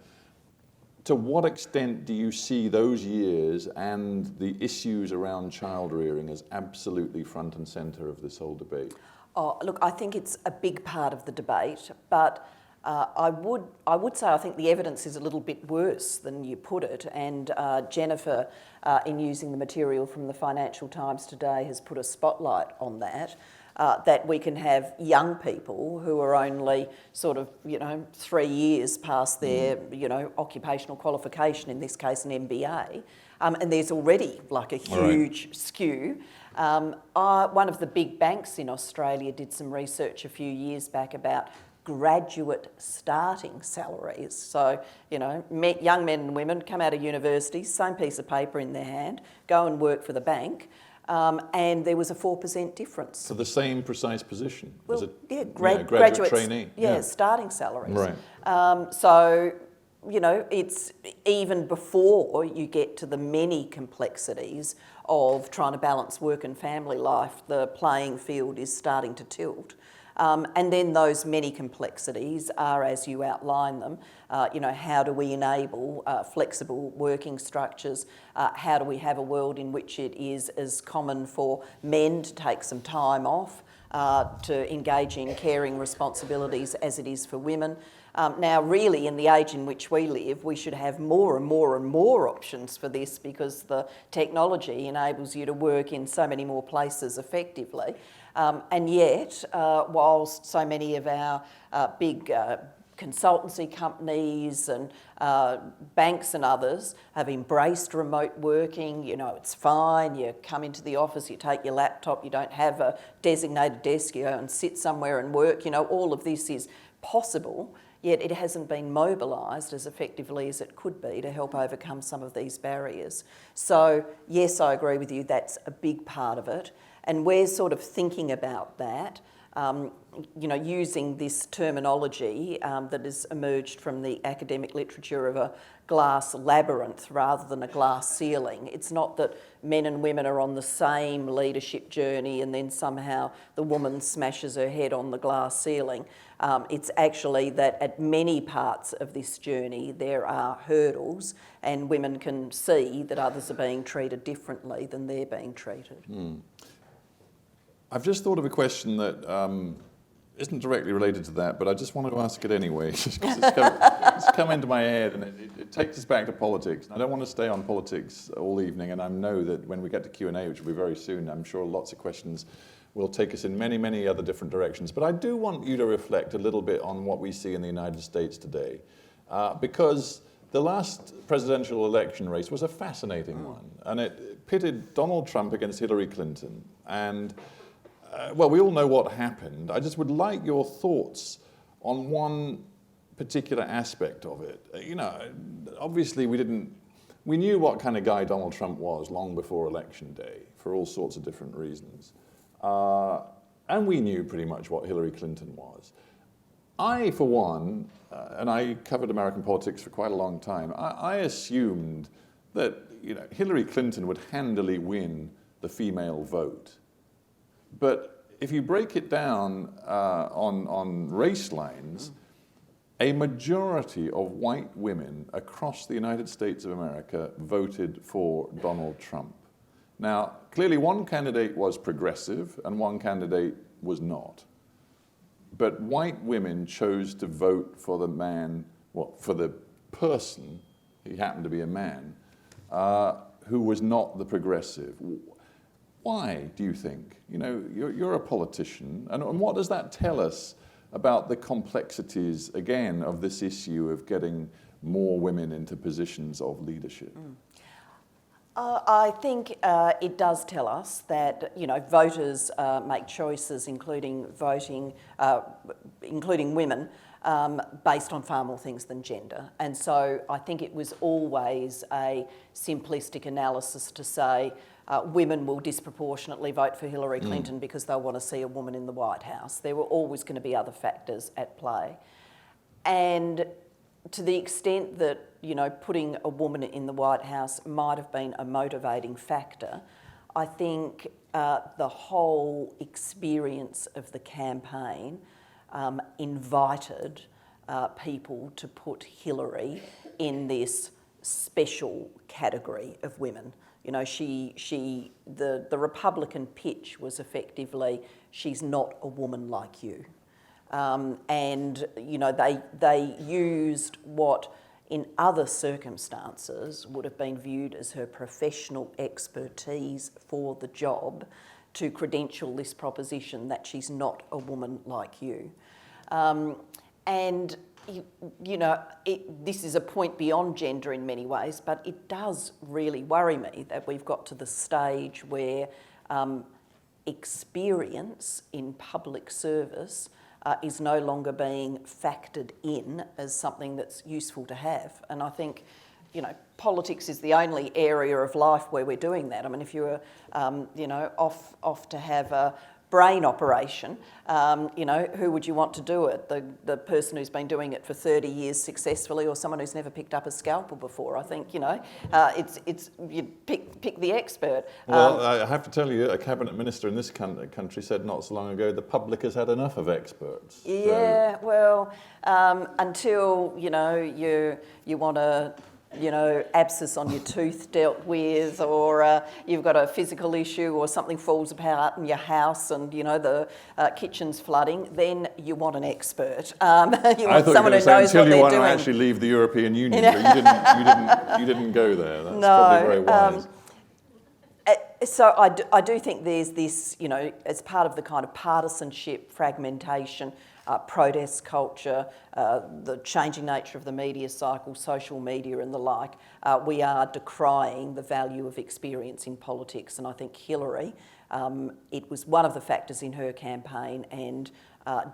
To what extent do you see those years and the issues around child rearing as absolutely front and centre of this whole debate? Oh, look, I think it's a big part of the debate, but I would say I think the evidence is a little bit worse than you put it, and Jennifer, in using the material from the Financial Times today, has put a spotlight on that. That we can have young people who are only sort of, you know, 3 years past their, you know, occupational qualification, in this case an MBA, and there's already like a huge skew. One of the big banks in Australia did some research a few years back about graduate starting salaries. So, you know, young men and women come out of university, same piece of paper in their hand, go and work for the bank. And there was a 4% difference. For the same precise position? Well, as a yeah, graduate trainee? Yeah, starting salaries. Right. So, you know, it's even before you get to the many complexities of trying to balance work and family life, the playing field is starting to tilt. And then those many complexities are, as you outline them, you know, how do we enable flexible working structures? How do we have a world in which it is as common for men to take some time off to engage in caring responsibilities as it is for women? Now, really, in the age in which we live, we should have more and more and more options for this, because the technology enables you to work in so many more places effectively. And yet, whilst so many of our big consultancy companies and banks and others have embraced remote working, you know, it's fine, you come into the office, you take your laptop, you don't have a designated desk, you go and sit somewhere and work, you know, all of this is possible, yet it hasn't been mobilised as effectively as it could be to help overcome some of these barriers. So, yes, I agree with you, that's a big part of it. And we're sort of thinking about that, using this terminology that has emerged from the academic literature of a glass labyrinth rather than a glass ceiling. It's not that men and women are on the same leadership journey and then somehow the woman smashes her head on the glass ceiling. It's actually that at many parts of this journey there are hurdles, and women can see that others are being treated differently than they're being treated. I've just thought of a question that isn't directly related to that, but I just wanted to ask it anyway, just 'cause it's come into my head, and it takes us back to politics. I don't want to stay on politics all evening, and I know that when we get to Q&A, which will be very soon, I'm sure lots of questions will take us in many, many other different directions. But I do want you to reflect a little bit on what we see in the United States today, because the last presidential election race was a fascinating one, and it pitted Donald Trump against Hillary Clinton, and well, we all know what happened. I just would like your thoughts on one particular aspect of it. Obviously we knew what kind of guy Donald Trump was long before election day for all sorts of different reasons. And we knew pretty much what Hillary Clinton was. I, for one, and I covered American politics for quite a long time, I assumed that Hillary Clinton would handily win the female vote. But if you break it down on race lines, a majority of white women across the United States of America voted for Donald Trump. Now, clearly one candidate was progressive and one candidate was not. But white women chose to vote for the man, for the person, he happened to be a man, who was not the progressive. Why, do you think? You're a politician, and what does that tell us about the complexities, again, of this issue of getting more women into positions of leadership? I think it does tell us that voters make choices, including women, based on far more things than gender. And so I think it was always a simplistic analysis to say women will disproportionately vote for Hillary Clinton because they'll want to see a woman in the White House. There were always going to be other factors at play. And to the extent that, putting a woman in the White House might have been a motivating factor, I think the whole experience of the campaign invited people to put Hillary in this special category of women. The Republican pitch was effectively, she's not a woman like you. And they used what in other circumstances would have been viewed as her professional expertise for the job to credential this proposition that she's not a woman like you. This is a point beyond gender in many ways, but it does really worry me that we've got to the stage where experience in public service is no longer being factored in as something that's useful to have. And I think, politics is the only area of life where we're doing that. I mean, if you were, off to have a brain operation, who would you want to do it? The person who's been doing it for 30 years successfully, or someone who's never picked up a scalpel before? I think, it's you pick the expert. Well, I have to tell you, a cabinet minister in this country said not so long ago, the public has had enough of experts. Yeah, so. Well, until, you want to abscess on your tooth dealt with, or you've got a physical issue, or something falls apart in your house and the kitchen's flooding, then you want an expert. You want someone who knows what they're doing. Until you want to actually leave the European Union, but you didn't go there. That's probably very wise. So I do think there's this, as part of the kind of partisanship, fragmentation, protest culture, the changing nature of the media cycle, social media and the like, we are decrying the value of experience in politics. And I think Hillary, it was one of the factors in her campaign, and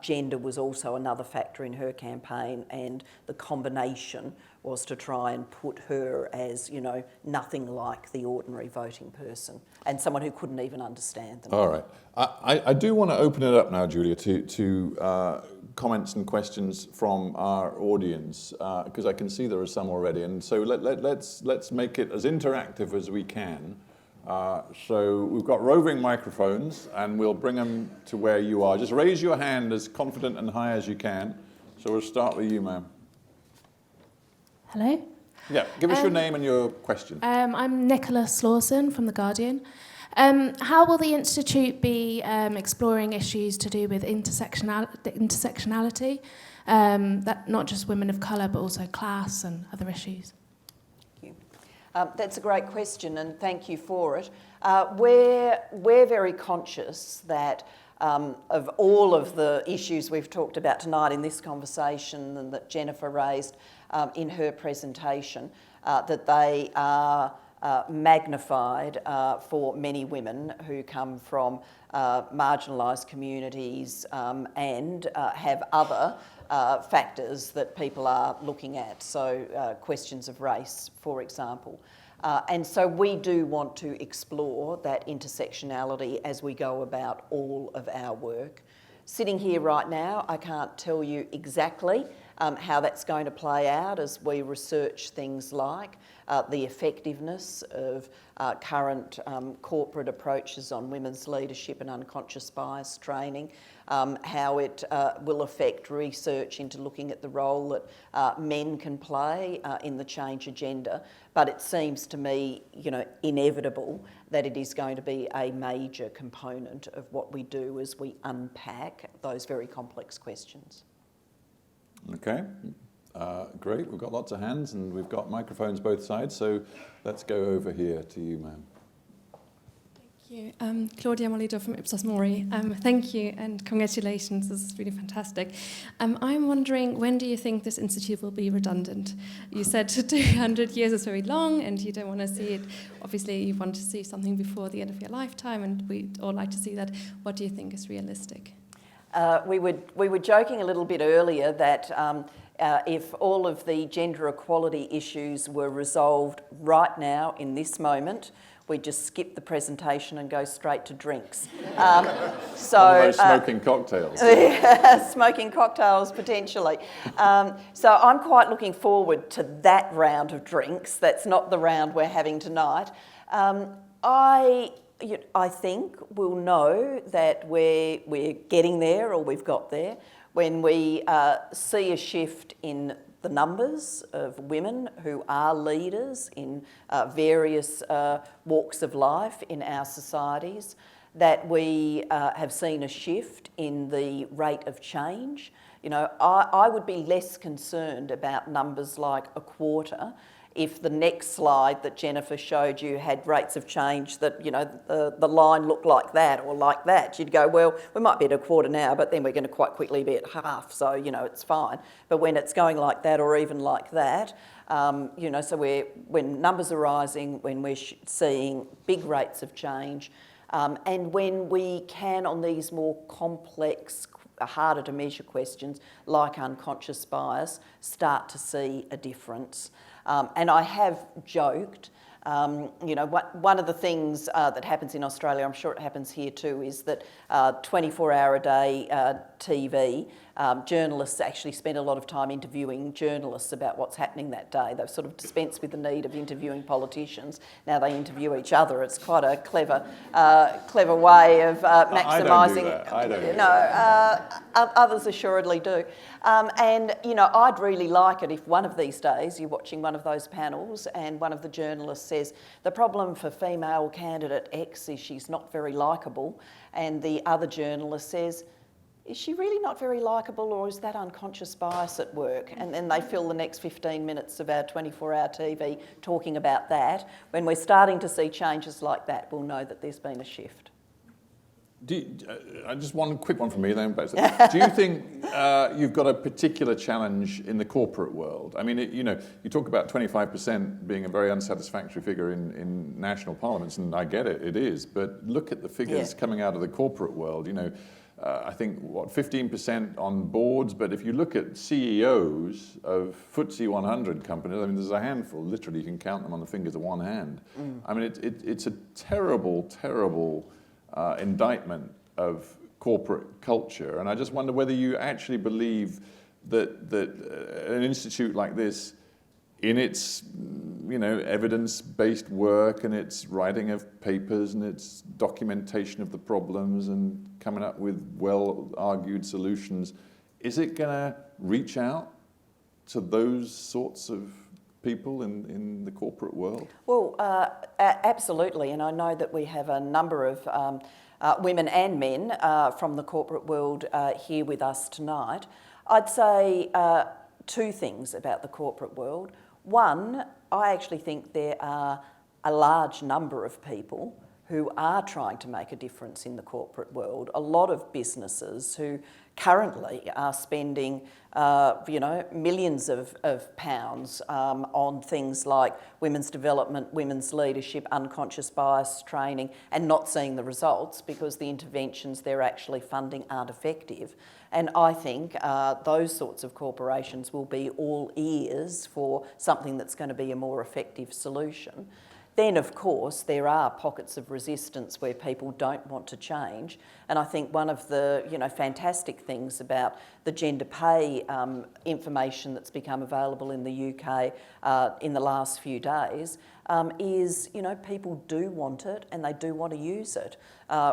gender was also another factor in her campaign, and the combination was to try and put her as, you know, nothing like the ordinary voting person and someone who couldn't even understand them. All right. I do want to open it up now, Julia, to comments and questions from our audience, because I can see there are some already. And so let's make it as interactive as we can. So we've got roving microphones, and we'll bring them to where you are. Just raise your hand as confident and high as you can. So we'll start with you, ma'am. Hello. Yeah, give us your name and your question. I'm Nicola Slawson from The Guardian. How will the Institute be exploring issues to do with intersectionality, that not just women of colour, but also class and other issues? Thank you. That's a great question, and thank you for it. We're very conscious that of all of the issues we've talked about tonight in this conversation and that Jennifer raised in her presentation, that they are magnified for many women who come from marginalised communities and have other factors that people are looking at, so questions of race, for example. And so we do want to explore that intersectionality as we go about all of our work. Sitting here right now, I can't tell you exactly how that's going to play out as we research things like the effectiveness of current corporate approaches on women's leadership and unconscious bias training, how it will affect research into looking at the role that men can play in the change agenda. But it seems to me, you know, inevitable that it is going to be a major component of what we do as we unpack those very complex questions. Okay, great. We've got lots of hands and we've got microphones both sides, so let's go over here to you, ma'am. Thank you. Claudia Molido from Ipsos Mori. Thank you and congratulations. This is really fantastic. I'm wondering, when do you think this institute will be redundant? You said 200 years is very long and you don't want to see it. Obviously, you want to see something before the end of your lifetime, and we'd all like to see that. What do you think is realistic? We were joking a little bit earlier that if all of the gender equality issues were resolved right now in this moment, we'd just skip the presentation and go straight to drinks. So smoking cocktails. Smoking cocktails potentially. So I'm quite looking forward to that round of drinks. That's not the round we're having tonight. I think we'll know that we're getting there, or we've got there, when we see a shift in the numbers of women who are leaders in various walks of life in our societies, that we have seen a shift in the rate of change. You know, I would be less concerned about numbers like a quarter if the next slide that Jennifer showed you had rates of change that, you know, the line looked like that or like that. You'd go, well, we might be at a quarter now, but then we're going to quite quickly be at half, so, you know, it's fine. But when it's going like that or even like that, you know, so when numbers are rising, when we're seeing big rates of change, and when we can, on these more complex, harder to measure questions like unconscious bias, start to see a difference. And I have joked, you know, one of the things that happens in Australia, I'm sure it happens here too, is that 24-hour-a-day TV, journalists actually spend a lot of time interviewing journalists about what's happening that day. They've sort of dispensed with the need of interviewing politicians. Now they interview each other. It's quite a clever way of maximising. I don't do that. Others assuredly do. And, you know, I'd really like it if one of these days you're watching one of those panels and one of the journalists says, the problem for female candidate X is she's not very likeable, and the other journalist says, is she really not very likeable, or is that unconscious bias at work? And then they fill the next 15 minutes of our 24-hour TV talking about that. When we're starting to see changes like that, we'll know that there's been a shift. Just one quick one from me then. Do you think you've got a particular challenge in the corporate world? I mean, you know, you talk about 25% being a very unsatisfactory figure in national parliaments, and I get it, it is. But look at the figures coming out of the corporate world. You know, I think, 15% on boards, but if you look at CEOs of FTSE 100 companies, I mean, there's a handful, literally you can count them on the fingers of one hand. I mean, it's a terrible, terrible indictment of corporate culture, and I just wonder whether you actually believe that an institute like this, in its evidence-based work and its writing of papers and its documentation of the problems and coming up with well-argued solutions, is it going to reach out to those sorts of people in the corporate world? Well, absolutely, and I know that we have a number of women and men from the corporate world here with us tonight. I'd say two things about the corporate world. One, I actually think there are a large number of people who are trying to make a difference in the corporate world. A lot of businesses who currently are spending, millions of pounds on things like women's development, women's leadership, unconscious bias training, and not seeing the results because the interventions they're actually funding aren't effective. And I think those sorts of corporations will be all ears for something that's going to be a more effective solution. Then, of course, there are pockets of resistance where people don't want to change. And I think one of the fantastic things about the gender pay information that's become available in the UK in the last few days is, people do want it and they do want to use it.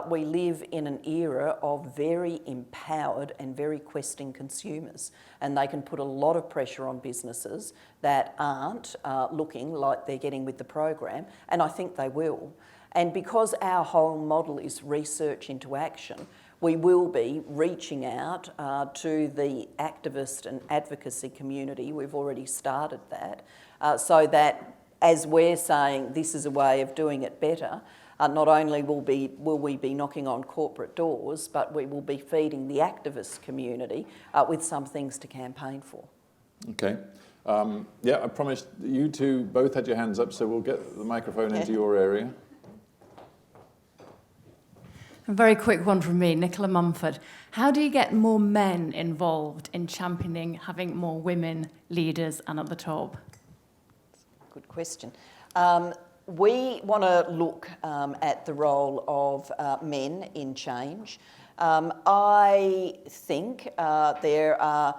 We live in an era of very empowered and very questing consumers, and they can put a lot of pressure on businesses that aren't looking like they're getting with the program, and I think they will. And because our whole model is research into action, we will be reaching out to the activist and advocacy community. We've already started that, so that as we're saying this is a way of doing it better, not only will we be knocking on corporate doors, but we will be feeding the activist community with some things to campaign for. Okay. I promised you two both had your hands up, so we'll get the microphone into your area. A very quick one from me, Nicola Mumford. How do you get more men involved in championing having more women leaders and at the top? Good question. We want to look at the role of men in change. I think there are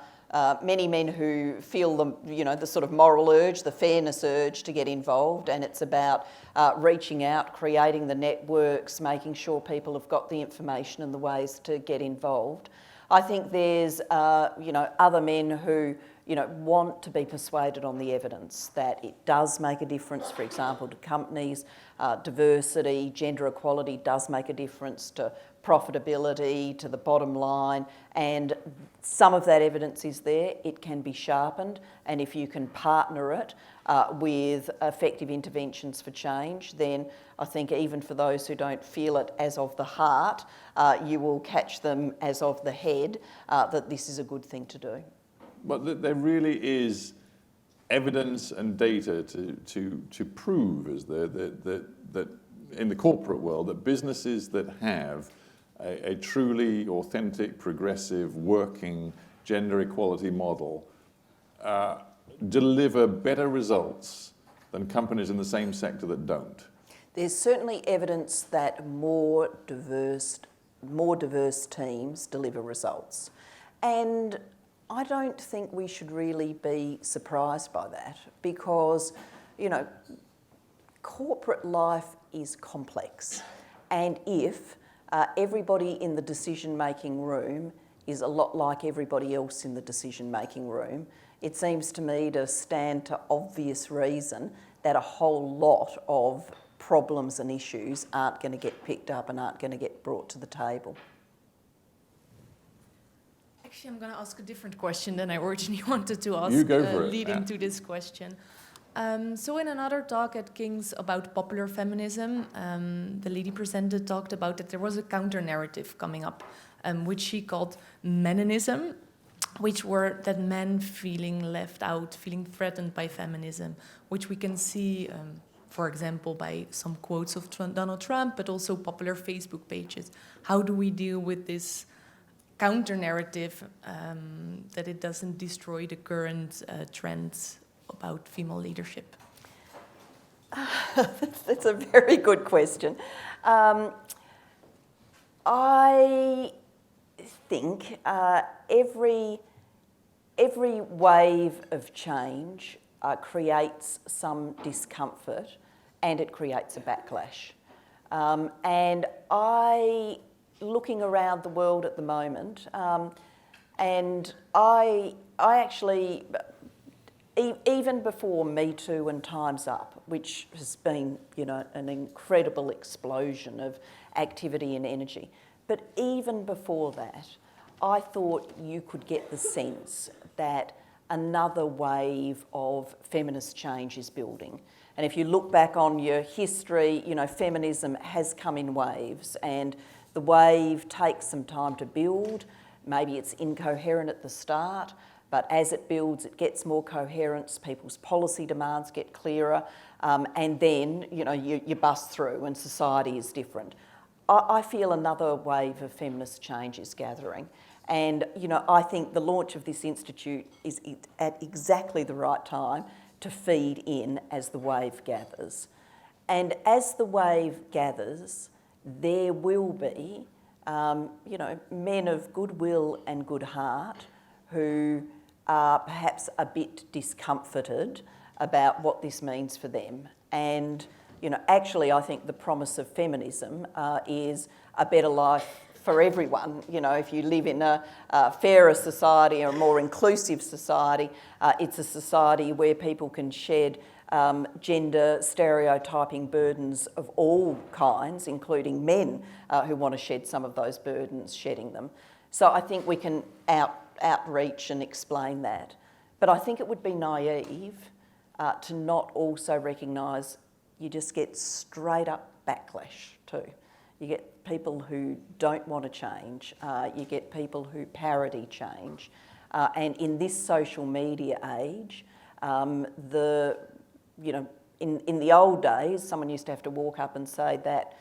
many men who feel the sort of moral urge, the fairness urge to get involved, and it's about reaching out, creating the networks, making sure people have got the information and the ways to get involved. I think there's other men who want to be persuaded on the evidence that it does make a difference, for example, to companies. Diversity, gender equality does make a difference to profitability, to the bottom line, and some of that evidence is there. It can be sharpened, and if you can partner it with effective interventions for change, then I think even for those who don't feel it as of the heart, you will catch them as of the head that this is a good thing to do. But there really is evidence and data to prove that in the corporate world that businesses that have a truly authentic, progressive, working gender equality model deliver better results than companies in the same sector that don't. There's certainly evidence that more diverse teams deliver results. And I don't think we should really be surprised by that because, corporate life is complex. And if everybody in the decision-making room is a lot like everybody else in the decision-making room, it seems to me to stand to obvious reason that a whole lot of problems and issues aren't going to get picked up and aren't going to get brought to the table. Actually, I'm going to ask a different question than I originally wanted to ask. You go for it. Leading to this question. So in another talk at King's about popular feminism, the lady presenter talked about that there was a counter-narrative coming up, which she called meninism, which were that men feeling left out, feeling threatened by feminism, which we can see, for example, by some quotes of Donald Trump, but also popular Facebook pages. How do we deal with this counter-narrative that it doesn't destroy the current trends about female leadership? That's a very good question. I think every wave of change creates some discomfort and it creates a backlash. And looking around the world at the moment, and I actually, even before Me Too and Time's Up, which has been, an incredible explosion of activity and energy, but even before that, I thought you could get the sense that another wave of feminist change is building. And if you look back on your history, feminism has come in waves, and the wave takes some time to build. Maybe it's incoherent at the start, but as it builds, it gets more coherence, people's policy demands get clearer, and then, you bust through and society is different. I feel another wave of feminist change is gathering. And, I think the launch of this institute is at exactly the right time to feed in as the wave gathers. And as the wave gathers, there will be, men of goodwill and good heart who are perhaps a bit discomforted about what this means for them. And, actually I think the promise of feminism is a better life for everyone. If you live in a fairer society or a more inclusive society, it's a society where people can shed gender stereotyping burdens of all kinds, including men who want to shed some of those burdens, shedding them. So I think we can outreach and explain that. But I think it would be naive to not also recognise you just get straight up backlash too. You get people who don't want to change. You get people who parody change. And in this social media age, in the old days, someone used to have to walk up and say that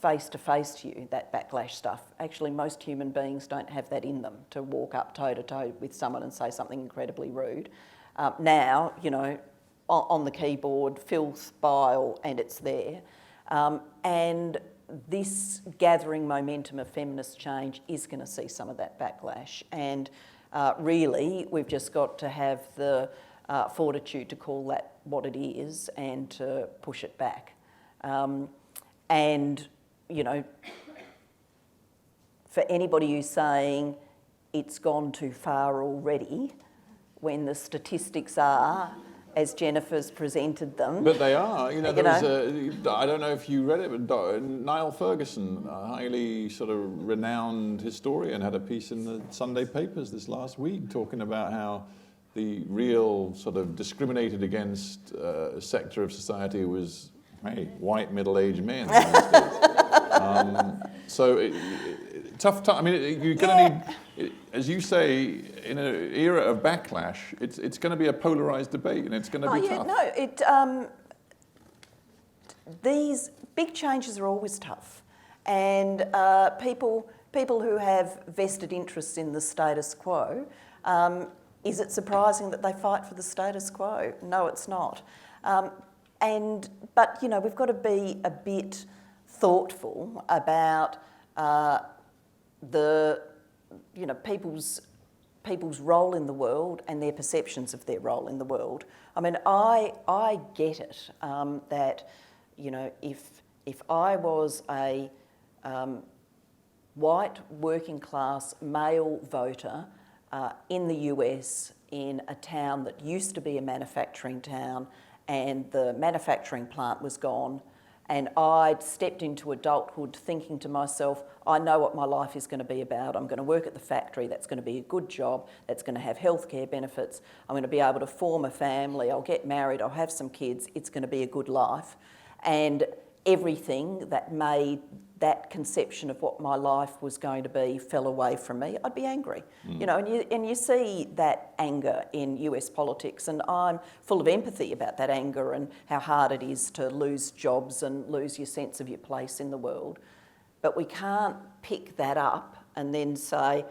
face to face to you, that backlash stuff. Actually, most human beings don't have that in them to walk up toe to toe with someone and say something incredibly rude. Now, on the keyboard, filth, bile, and it's there. And this gathering momentum of feminist change is going to see some of that backlash. And really, we've just got to have the fortitude to call that what it is and to push it back. And, for anybody who's saying it's gone too far already, when the statistics are, as Jennifer's presented them. But they are. I don't know if you read it, but Niall Ferguson, a highly sort of renowned historian, had a piece in the Sunday papers this last week talking about how the real sort of discriminated against sector of society was, white middle-aged men. Tough time. I mean, you're going to need, as you say, in an era of backlash, it's going to be a polarised debate, and it's going to be tough. These big changes are always tough, and people who have vested interests in the status quo, is it surprising that they fight for the status quo? No, it's not. But we've got to be a bit thoughtful about people's role in the world and their perceptions of their role in the world. I mean, I get it that if I was a white working class male voter in the US in a town that used to be a manufacturing town and the manufacturing plant was gone, and I'd stepped into adulthood thinking to myself, I know what my life is going to be about. I'm going to work at the factory. That's going to be a good job. That's going to have healthcare benefits. I'm going to be able to form a family. I'll get married. I'll have some kids. It's going to be a good life. And everything that made that conception of what my life was going to be fell away from me, I'd be angry. And you see that anger in US politics, and I'm full of empathy about that anger and how hard it is to lose jobs and lose your sense of your place in the world. But we can't pick that up and then say,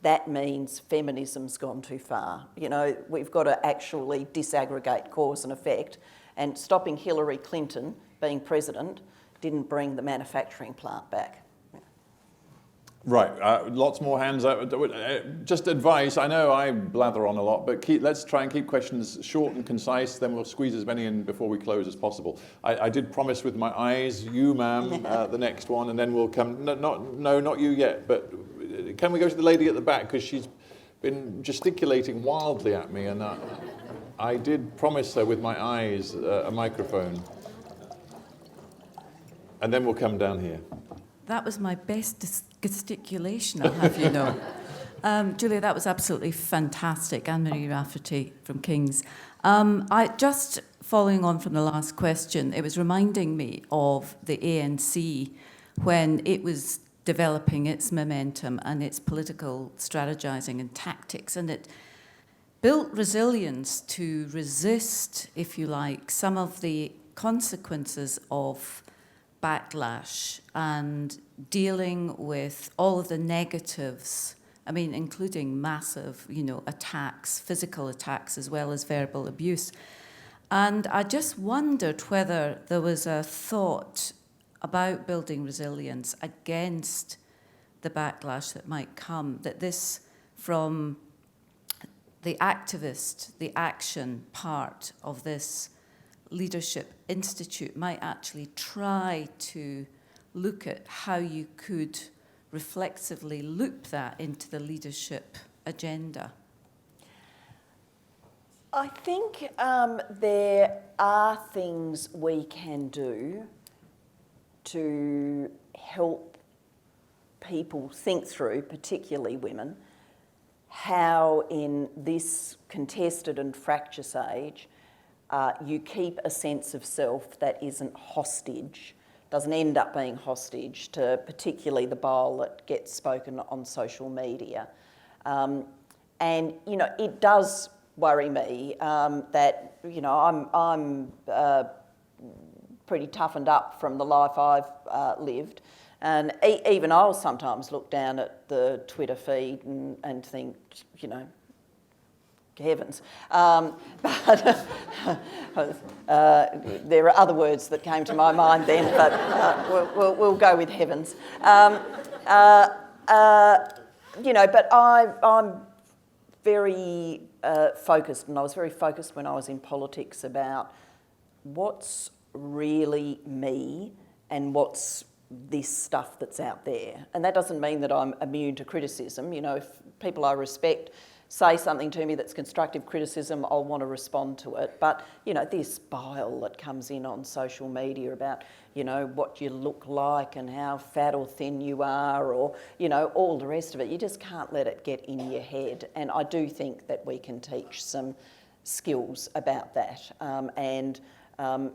that means feminism's gone too far. You know, we've got to actually disaggregate cause and effect, and stopping Hillary Clinton being president didn't bring the manufacturing plant back. Right, lots more hands up. Just advice, I know I blather on a lot, but let's try and keep questions short and concise, then we'll squeeze as many in before we close as possible. I did promise with my eyes, you ma'am, the next one, and then we'll come, no, not you yet, but can we go to the lady at the back, because she's been gesticulating wildly at me, and I did promise her with my eyes a microphone. And then we'll come down here. That was my best gesticulation, I'll have you know. Julia, that was absolutely fantastic. Anne-Marie Rafferty from King's. I just following on from the last question, it was reminding me of the ANC when it was developing its momentum and its political strategizing and tactics, and it built resilience to resist, if you like, some of the consequences of backlash and dealing with all of the negatives, I mean, including massive, attacks, physical attacks, as well as verbal abuse. And I just wondered whether there was a thought about building resilience against the backlash that might come, that this, from the activist, the action part of this Leadership Institute, might actually try to look at how you could reflexively loop that into the leadership agenda? I think there are things we can do to help people think through, particularly women, how in this contested and fractious age you keep a sense of self that isn't hostage, doesn't end up being hostage to particularly the bile that gets spoken on social media. And, it does worry me that, I'm pretty toughened up from the life I've lived. And even I'll sometimes look down at the Twitter feed and think, heavens. But there are other words that came to my mind then, but we'll go with heavens. But I'm very focused, and I was very focused when I was in politics about what's really me and what's this stuff that's out there. And that doesn't mean that I'm immune to criticism. If people I respect say something to me that's constructive criticism, I'll want to respond to it. But, this bile that comes in on social media about, what you look like and how fat or thin you are, or, all the rest of it, you just can't let it get in your head. And I do think that we can teach some skills about that and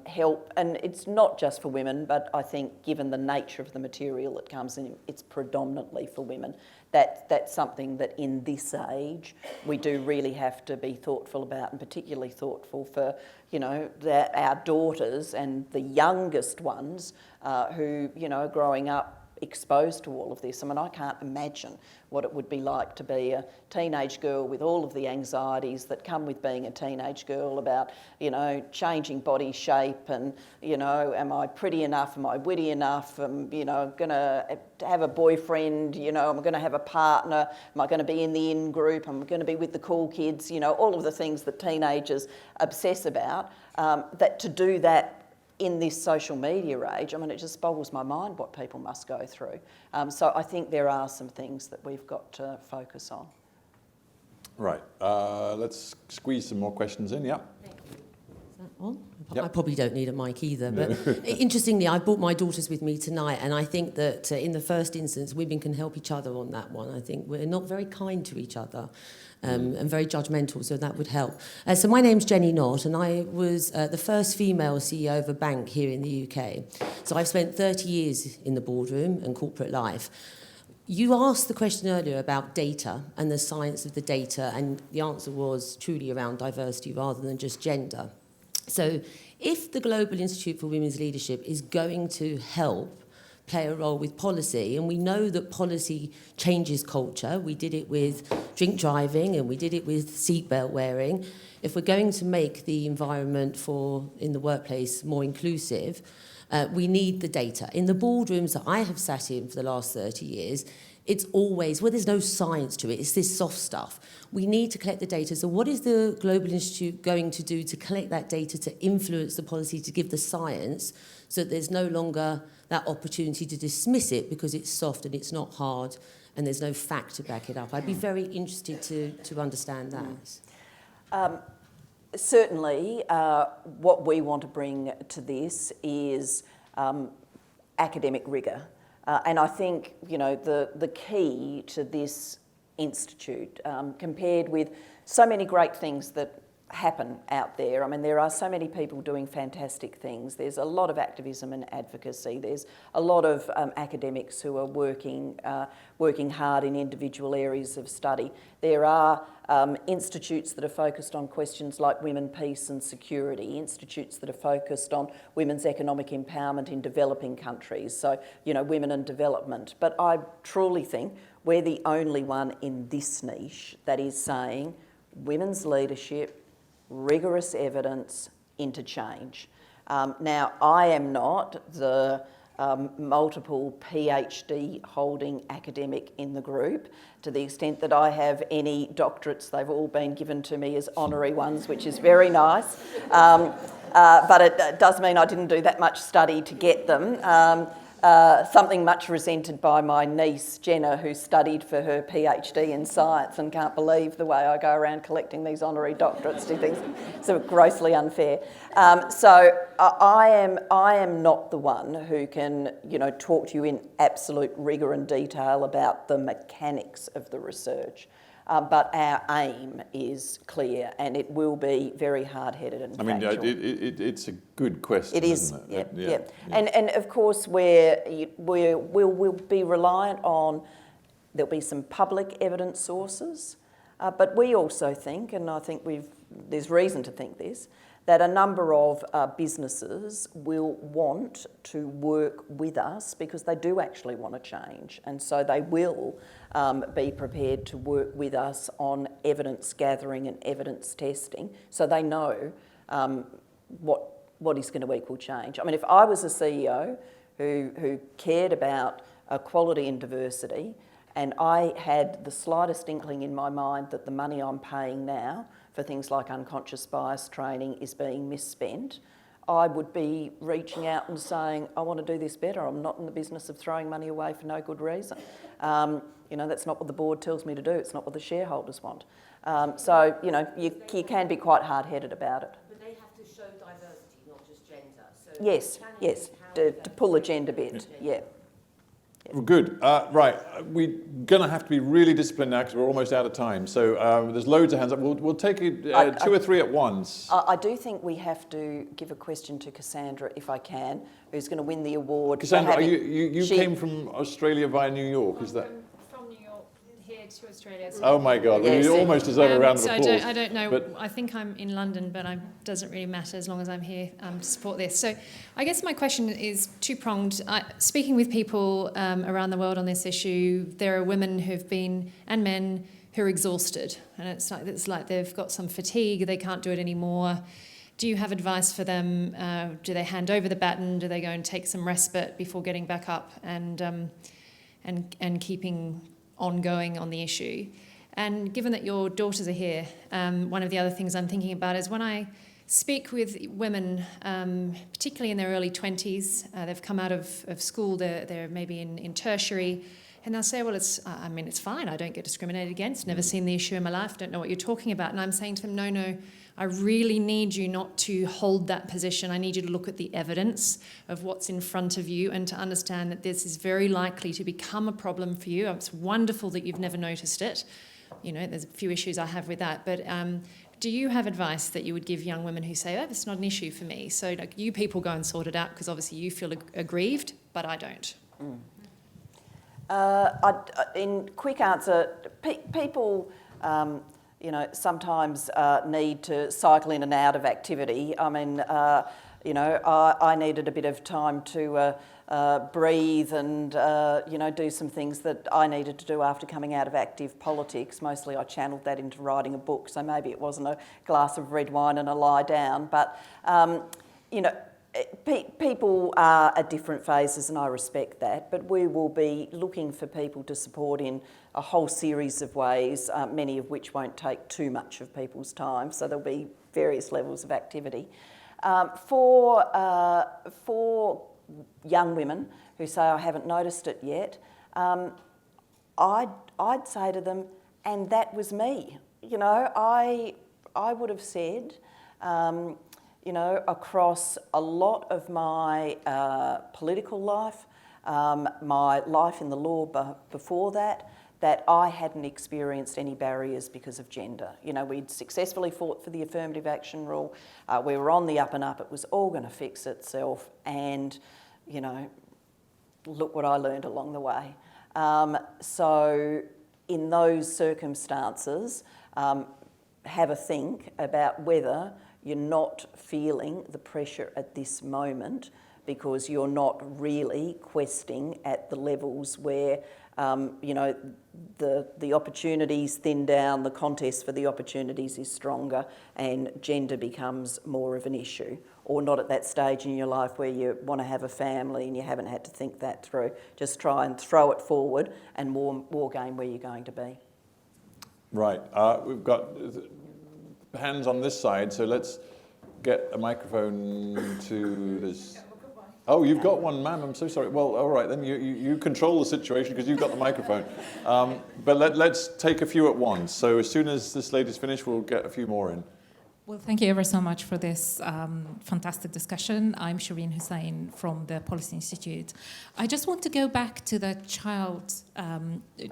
help. And it's not just for women, but I think given the nature of the material that comes in, it's predominantly for women. That's something that in this age we do really have to be thoughtful about, and particularly thoughtful for, our daughters and the youngest ones who, are growing up exposed to all of this. I mean, I can't imagine what it would be like to be a teenage girl with all of the anxieties that come with being a teenage girl about, changing body shape and, am I pretty enough? Am I witty enough? Am, going to have a boyfriend? Am I going to have a partner? Am I going to be in the in group? Am I going to be with the cool kids? All of the things that teenagers obsess about, that to do that in this social media age, I mean, it just boggles my mind what people must go through. So I think there are some things that we've got to focus on. Right. Let's squeeze some more questions in. Yeah. On? Yep. I probably don't need a mic either, but interestingly, I brought my daughters with me tonight, and I think that in the first instance, women can help each other on that one. I think we're not very kind to each other and very judgmental, so that would help. So my name's Jenny Knott, and I was the first female CEO of a bank here in the UK. So I've spent 30 years in the boardroom and corporate life. You asked the question earlier about data and the science of the data, and the answer was truly around diversity rather than just gender. So if the Global Institute for Women's Leadership is going to help play a role with policy. And we know that policy changes culture. We did it with drink driving and we did it with seatbelt wearing. If we're going to make the environment in the workplace more inclusive, we need the data. In the boardrooms that I have sat in for the last 30 years, it's always, there's no science to it, it's this soft stuff. We need to collect the data. So what is the Global Institute going to do to collect that data, to influence the policy, to give the science, so that there's no longer that opportunity to dismiss it because it's soft and it's not hard and there's no fact to back it up? I'd be very interested to understand that. Certainly, what we want to bring to this is academic rigour. And I think, the key to this institute, compared with so many great things that happen out there. I mean, there are so many people doing fantastic things. There's a lot of activism and advocacy. There's a lot of academics who are working hard in individual areas of study. There are institutes that are focused on questions like women, peace and security, institutes that are focused on women's economic empowerment in developing countries, so, women and development. But I truly think we're the only one in this niche that is saying women's leadership, rigorous evidence, interchange. Now, I am not the multiple PhD holding academic in the group. To the extent that I have any doctorates, they've all been given to me as honorary ones, which is very nice. But it does mean I didn't do that much study to get them. Something much resented by my niece, Jenna, who studied for her PhD in science and can't believe the way I go around collecting these honorary doctorates. She thinks it's so grossly unfair. So I am not the one who can, talk to you in absolute rigour and detail about the mechanics of the research. But our aim is clear, and it will be very hard-headed and factual. It's a good question. It is, isn't it? yeah. And of course we'll be reliant on, there'll be some public evidence sources, but we also think, and I think there's reason to think this, that a number of businesses will want to work with us because they do actually want to change, and so they will be prepared to work with us on evidence gathering and evidence testing, so they know what is going to equal change. I mean, if I was a CEO who cared about equality and diversity, and I had the slightest inkling in my mind that the money I'm paying now for things like unconscious bias training is being misspent, I would be reaching out and saying, I want to do this better. I'm not in the business of throwing money away for no good reason. That's not what the board tells me to do. It's not what the shareholders want. So, you can be quite hard-headed about it. But they have to show diversity, not just gender. So Yes, to pull a gender bit, yeah. Good. Right. We're going to have to be really disciplined now because we're almost out of time. So there's loads of hands up. We'll take two or three at once. I do think we have to give a question to Cassandra, if I can, who's going to win the award. Cassandra, you came from Australia via New York, is that? From New York here to Australia. So oh my God, well, you almost deserve a round of applause. I don't know, but I think I'm in London, but it doesn't really matter as long as I'm here to support this. So I guess my question is two-pronged. Speaking with people around the world on this issue, there are women who've been, and men, who are exhausted. And it's like they've got some fatigue, they can't do it anymore. Do you have advice for them? Do they hand over the baton? Do they go and take some respite before getting back up and keeping ongoing on the issue? And given that your daughters are here, one of the other things I'm thinking about is when I speak with women, particularly in their early 20s, they've come out of school, they're maybe in tertiary, and they'll say, well, it's fine, I don't get discriminated against, never seen the issue in my life, don't know what you're talking about. And I'm saying to them, no, I really need you not to hold that position. I need you to look at the evidence of what's in front of you and to understand that this is very likely to become a problem for you. It's wonderful that you've never noticed it. There's a few issues I have with that. But do you have advice that you would give young women who say, it's not an issue for me? So you people go and sort it out because obviously you feel aggrieved, but I don't. In quick answer, people... sometimes need to cycle in and out of activity. I mean, I needed a bit of time to breathe and, do some things that I needed to do after coming out of active politics. Mostly I channeled that into writing a book, so maybe it wasn't a glass of red wine and a lie down. But, people are at different phases, and I respect that, but we will be looking for people to support in a whole series of ways, many of which won't take too much of people's time, so there'll be various levels of activity. For young women who say, I haven't noticed it yet, I'd say to them, and that was me. I would have said, across a lot of my political life, my life in the law before that I hadn't experienced any barriers because of gender. We'd successfully fought for the affirmative action rule. We were on the up and up. It was all going to fix itself. And, look what I learned along the way. So in those circumstances, have a think about whether you're not feeling the pressure at this moment because you're not really questing at the levels where, the opportunities thin down, the contest for the opportunities is stronger and gender becomes more of an issue, or not at that stage in your life where you want to have a family and you haven't had to think that through. Just try and throw it forward and war game where you're going to be. Right. We've got hands on this side, so let's get a microphone to this. Oh, you've got one, ma'am. I'm so sorry. Well, all right, then you control the situation because you've got the microphone. But let's take a few at once. So as soon as this lady's finished, we'll get a few more in. Well, thank you ever so much for this fantastic discussion. I'm Shireen Hussain from the Policy Institute. I just want to go back to the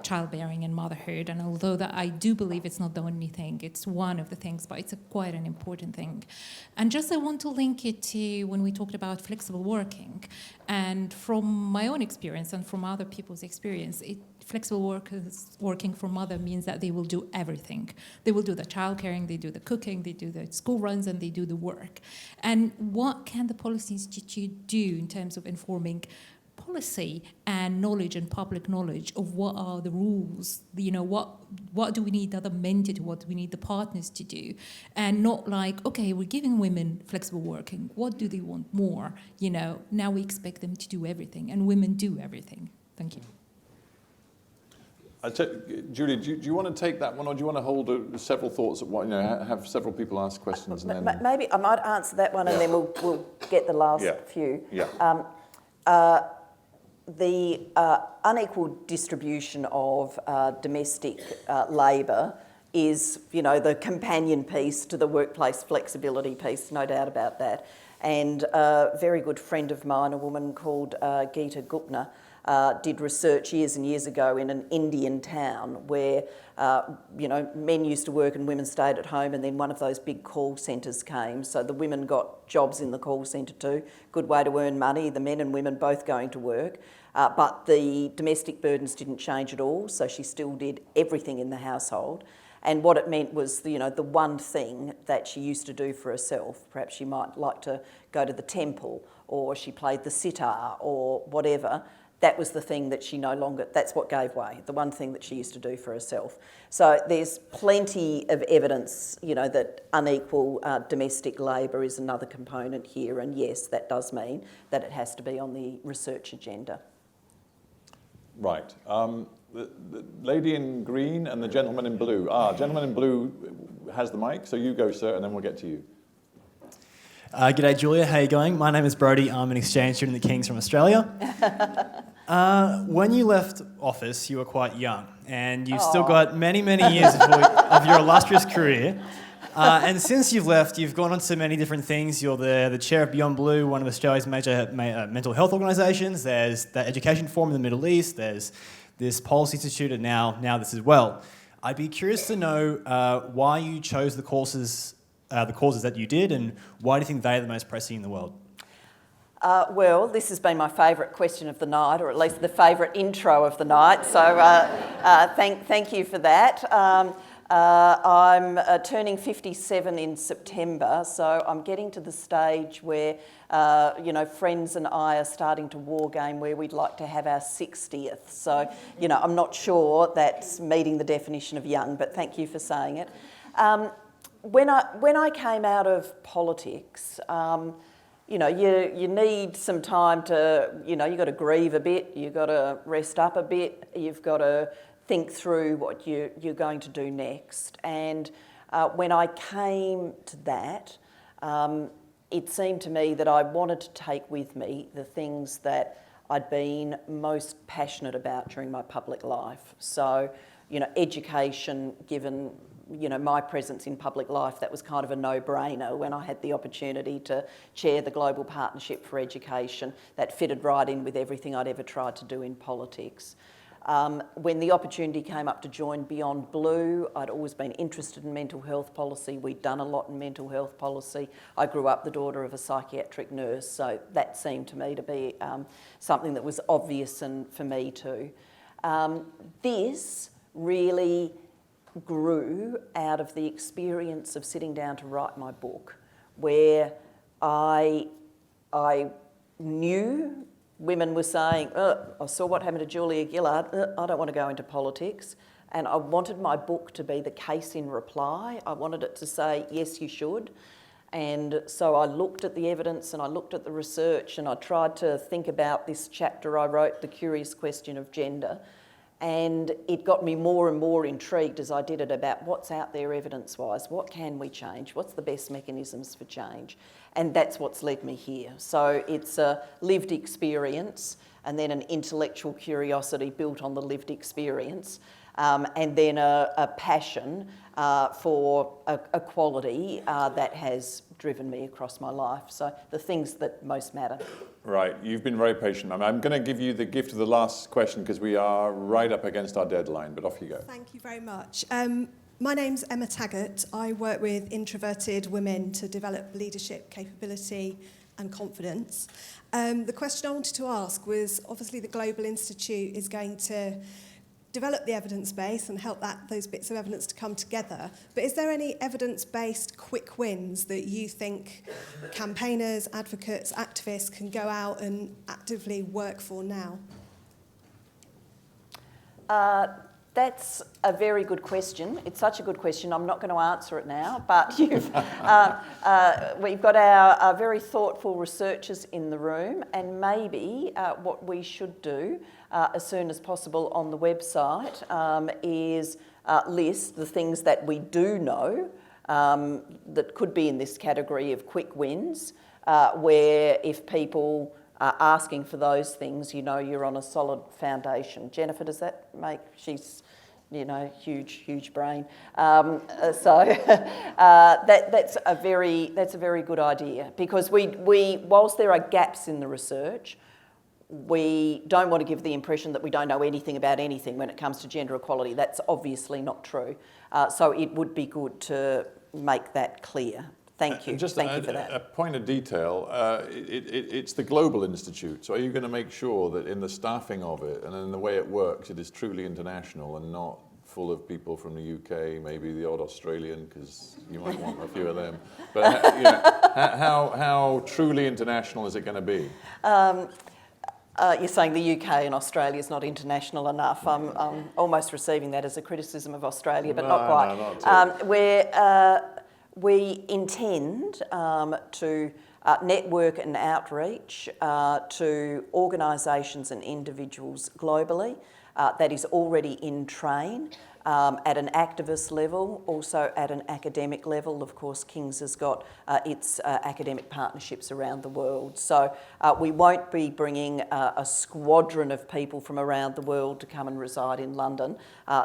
childbearing and motherhood. And although that I do believe it's not the only thing, it's one of the things, but it's quite an important thing. And just I want to link it to when we talked about flexible working. And from my own experience and from other people's experience, flexible working for mother means that they will do everything. They will do the childcaring, they do the cooking, they do the school runs, and they do the work. And what can the Policy Institute do in terms of informing policy and knowledge and public knowledge of what are the rules, what do we need other men to do, what do we need the partners to do, and not like, okay, we're giving women flexible working, what do they want more? Now we expect them to do everything, and women do everything. Thank you. Julie, do you want to take that one, or do you want to hold several thoughts at one? Have several people ask questions, and then maybe I might answer that one, and then we'll get the last few. Yeah. The unequal distribution of domestic labour is, the companion piece to the workplace flexibility piece, no doubt about that. And a very good friend of mine, a woman called Geeta Gupta, did research years and years ago in an Indian town where, men used to work and women stayed at home, and then one of those big call centres came. So the women got jobs in the call centre too. Good way to earn money, the men and women both going to work. But the domestic burdens didn't change at all, so she still did everything in the household. And what it meant was, the one thing that she used to do for herself, perhaps she might like to go to the temple, or she played the sitar, or whatever, that was the thing that she no longer, that's what gave way, the one thing that she used to do for herself. So there's plenty of evidence, that unequal domestic labour is another component here, and yes, that does mean that it has to be on the research agenda. Right. The lady in green and the gentleman in blue. Gentleman in blue has the mic, so you go, sir, and then we'll get to you. G'day, Julia. How are you going? My name is Brody. I'm an exchange student at the King's from Australia. When you left office, you were quite young, and you've still got many, many years of your illustrious career. And since you've left, you've gone on to many different things. You're the chair of Beyond Blue, one of Australia's major mental health organisations. There's the Education Forum in the Middle East. There's this Policy Institute, and now this as well. I'd be curious to know why you chose the causes that you did, and why do you think they're the most pressing in the world? Well, this has been my favourite question of the night, or at least the favourite intro of the night, so thank you for that. I'm turning 57 in September, so I'm getting to the stage where, friends and I are starting to war game where we'd like to have our 60th. So, I'm not sure that's meeting the definition of young, but thank you for saying it. When I came out of politics, you need some time to, you've got to grieve a bit, you've got to rest up a bit, you've got to think through what you're going to do next. And when I came to that, it seemed to me that I wanted to take with me the things that I'd been most passionate about during my public life. So, education, given my presence in public life, that was kind of a no-brainer when I had the opportunity to chair the Global Partnership for Education. That fitted right in with everything I'd ever tried to do in politics. When the opportunity came up to join Beyond Blue, I'd always been interested in mental health policy. We'd done a lot in mental health policy. I grew up the daughter of a psychiatric nurse, so that seemed to me to be something that was obvious and for me too. This really grew out of the experience of sitting down to write my book, where I knew women were saying, I saw what happened to Julia Gillard, I don't want to go into politics. And I wanted my book to be the case in reply. I wanted it to say, yes, you should. And so I looked at the evidence and I looked at the research and I tried to think about this chapter I wrote, The Curious Question of Gender. And it got me more and more intrigued as I did it about what's out there evidence-wise, what can we change, what's the best mechanisms for change. And that's what's led me here. So it's a lived experience and then an intellectual curiosity built on the lived experience, and then a passion for equality that has driven me across my life. So the things that most matter. Right, you've been very patient, ma'am. I'm going to give you the gift of the last question because we are right up against our deadline, but off you go. Thank you very much. My name's Emma Taggart. I work with introverted women to develop leadership capability and confidence. The question I wanted to ask was, obviously the Global Institute is going to develop the evidence base and help those bits of evidence to come together. But is there any evidence-based quick wins that you think campaigners, advocates, activists can go out and actively work for now? That's a very good question. It's such a good question, I'm not going to answer it now, but we've got our very thoughtful researchers in the room, and maybe what we should do as soon as possible on the website is list the things that we do know that could be in this category of quick wins, where if people are asking for those things, you're on a solid foundation. Jennifer, does that make... She's, huge brain. That's a very good idea, because we whilst there are gaps in the research, we don't want to give the impression that we don't know anything about anything when it comes to gender equality. That's obviously not true. So it would be good to make that clear. Thank you. Thank you for that. A point of detail, it's the Global Institute. So are you going to make sure that in the staffing of it and in the way it works, it is truly international and not full of people from the UK, maybe the odd Australian, because you might want a few of them. But how truly international is it going to be? You're saying the UK and Australia is not international enough. I'm almost receiving that as a criticism of Australia, but not quite. No, not we intend to network and outreach to organisations and individuals globally that is already in train at an activist level, also at an academic level. Of course, King's has got its academic partnerships around the world. So we won't be bringing a squadron of people from around the world to come and reside in London.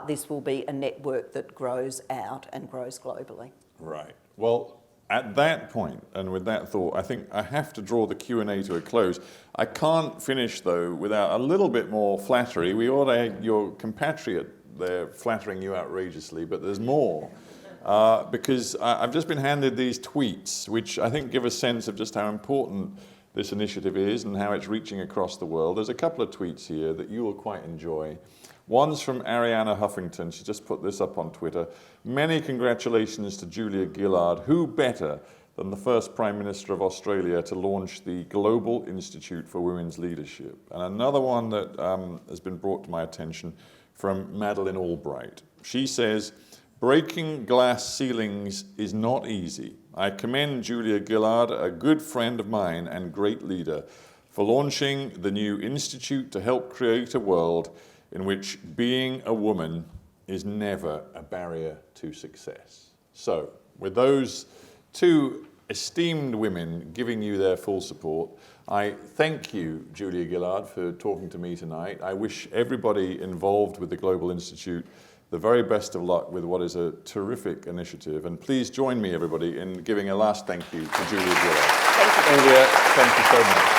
This will be a network that grows out and grows globally. Right. Well, at that point, and with that thought, I think I have to draw the Q&A to a close. I can't finish, though, without a little bit more flattery. We ought to have your compatriot there flattering you outrageously, but there's more. Because I've just been handed these tweets, which I think give a sense of just how important this initiative is and how it's reaching across the world. There's a couple of tweets here that you will quite enjoy. One's from Ariana Huffington. She just put this up on Twitter. Many congratulations to Julia Gillard. Who better than the first Prime Minister of Australia to launch the Global Institute for Women's Leadership? And another one that has been brought to my attention from Madeleine Albright. She says, breaking glass ceilings is not easy. I commend Julia Gillard, a good friend of mine and great leader, for launching the new institute to help create a world in which being a woman is never a barrier to success. So, with those two esteemed women giving you their full support, I thank you, Julia Gillard, for talking to me tonight. I wish everybody involved with the Global Institute the very best of luck with what is a terrific initiative. And please join me, everybody, in giving a last thank you to Julia Gillard. Thank you. Julia, thank you so much.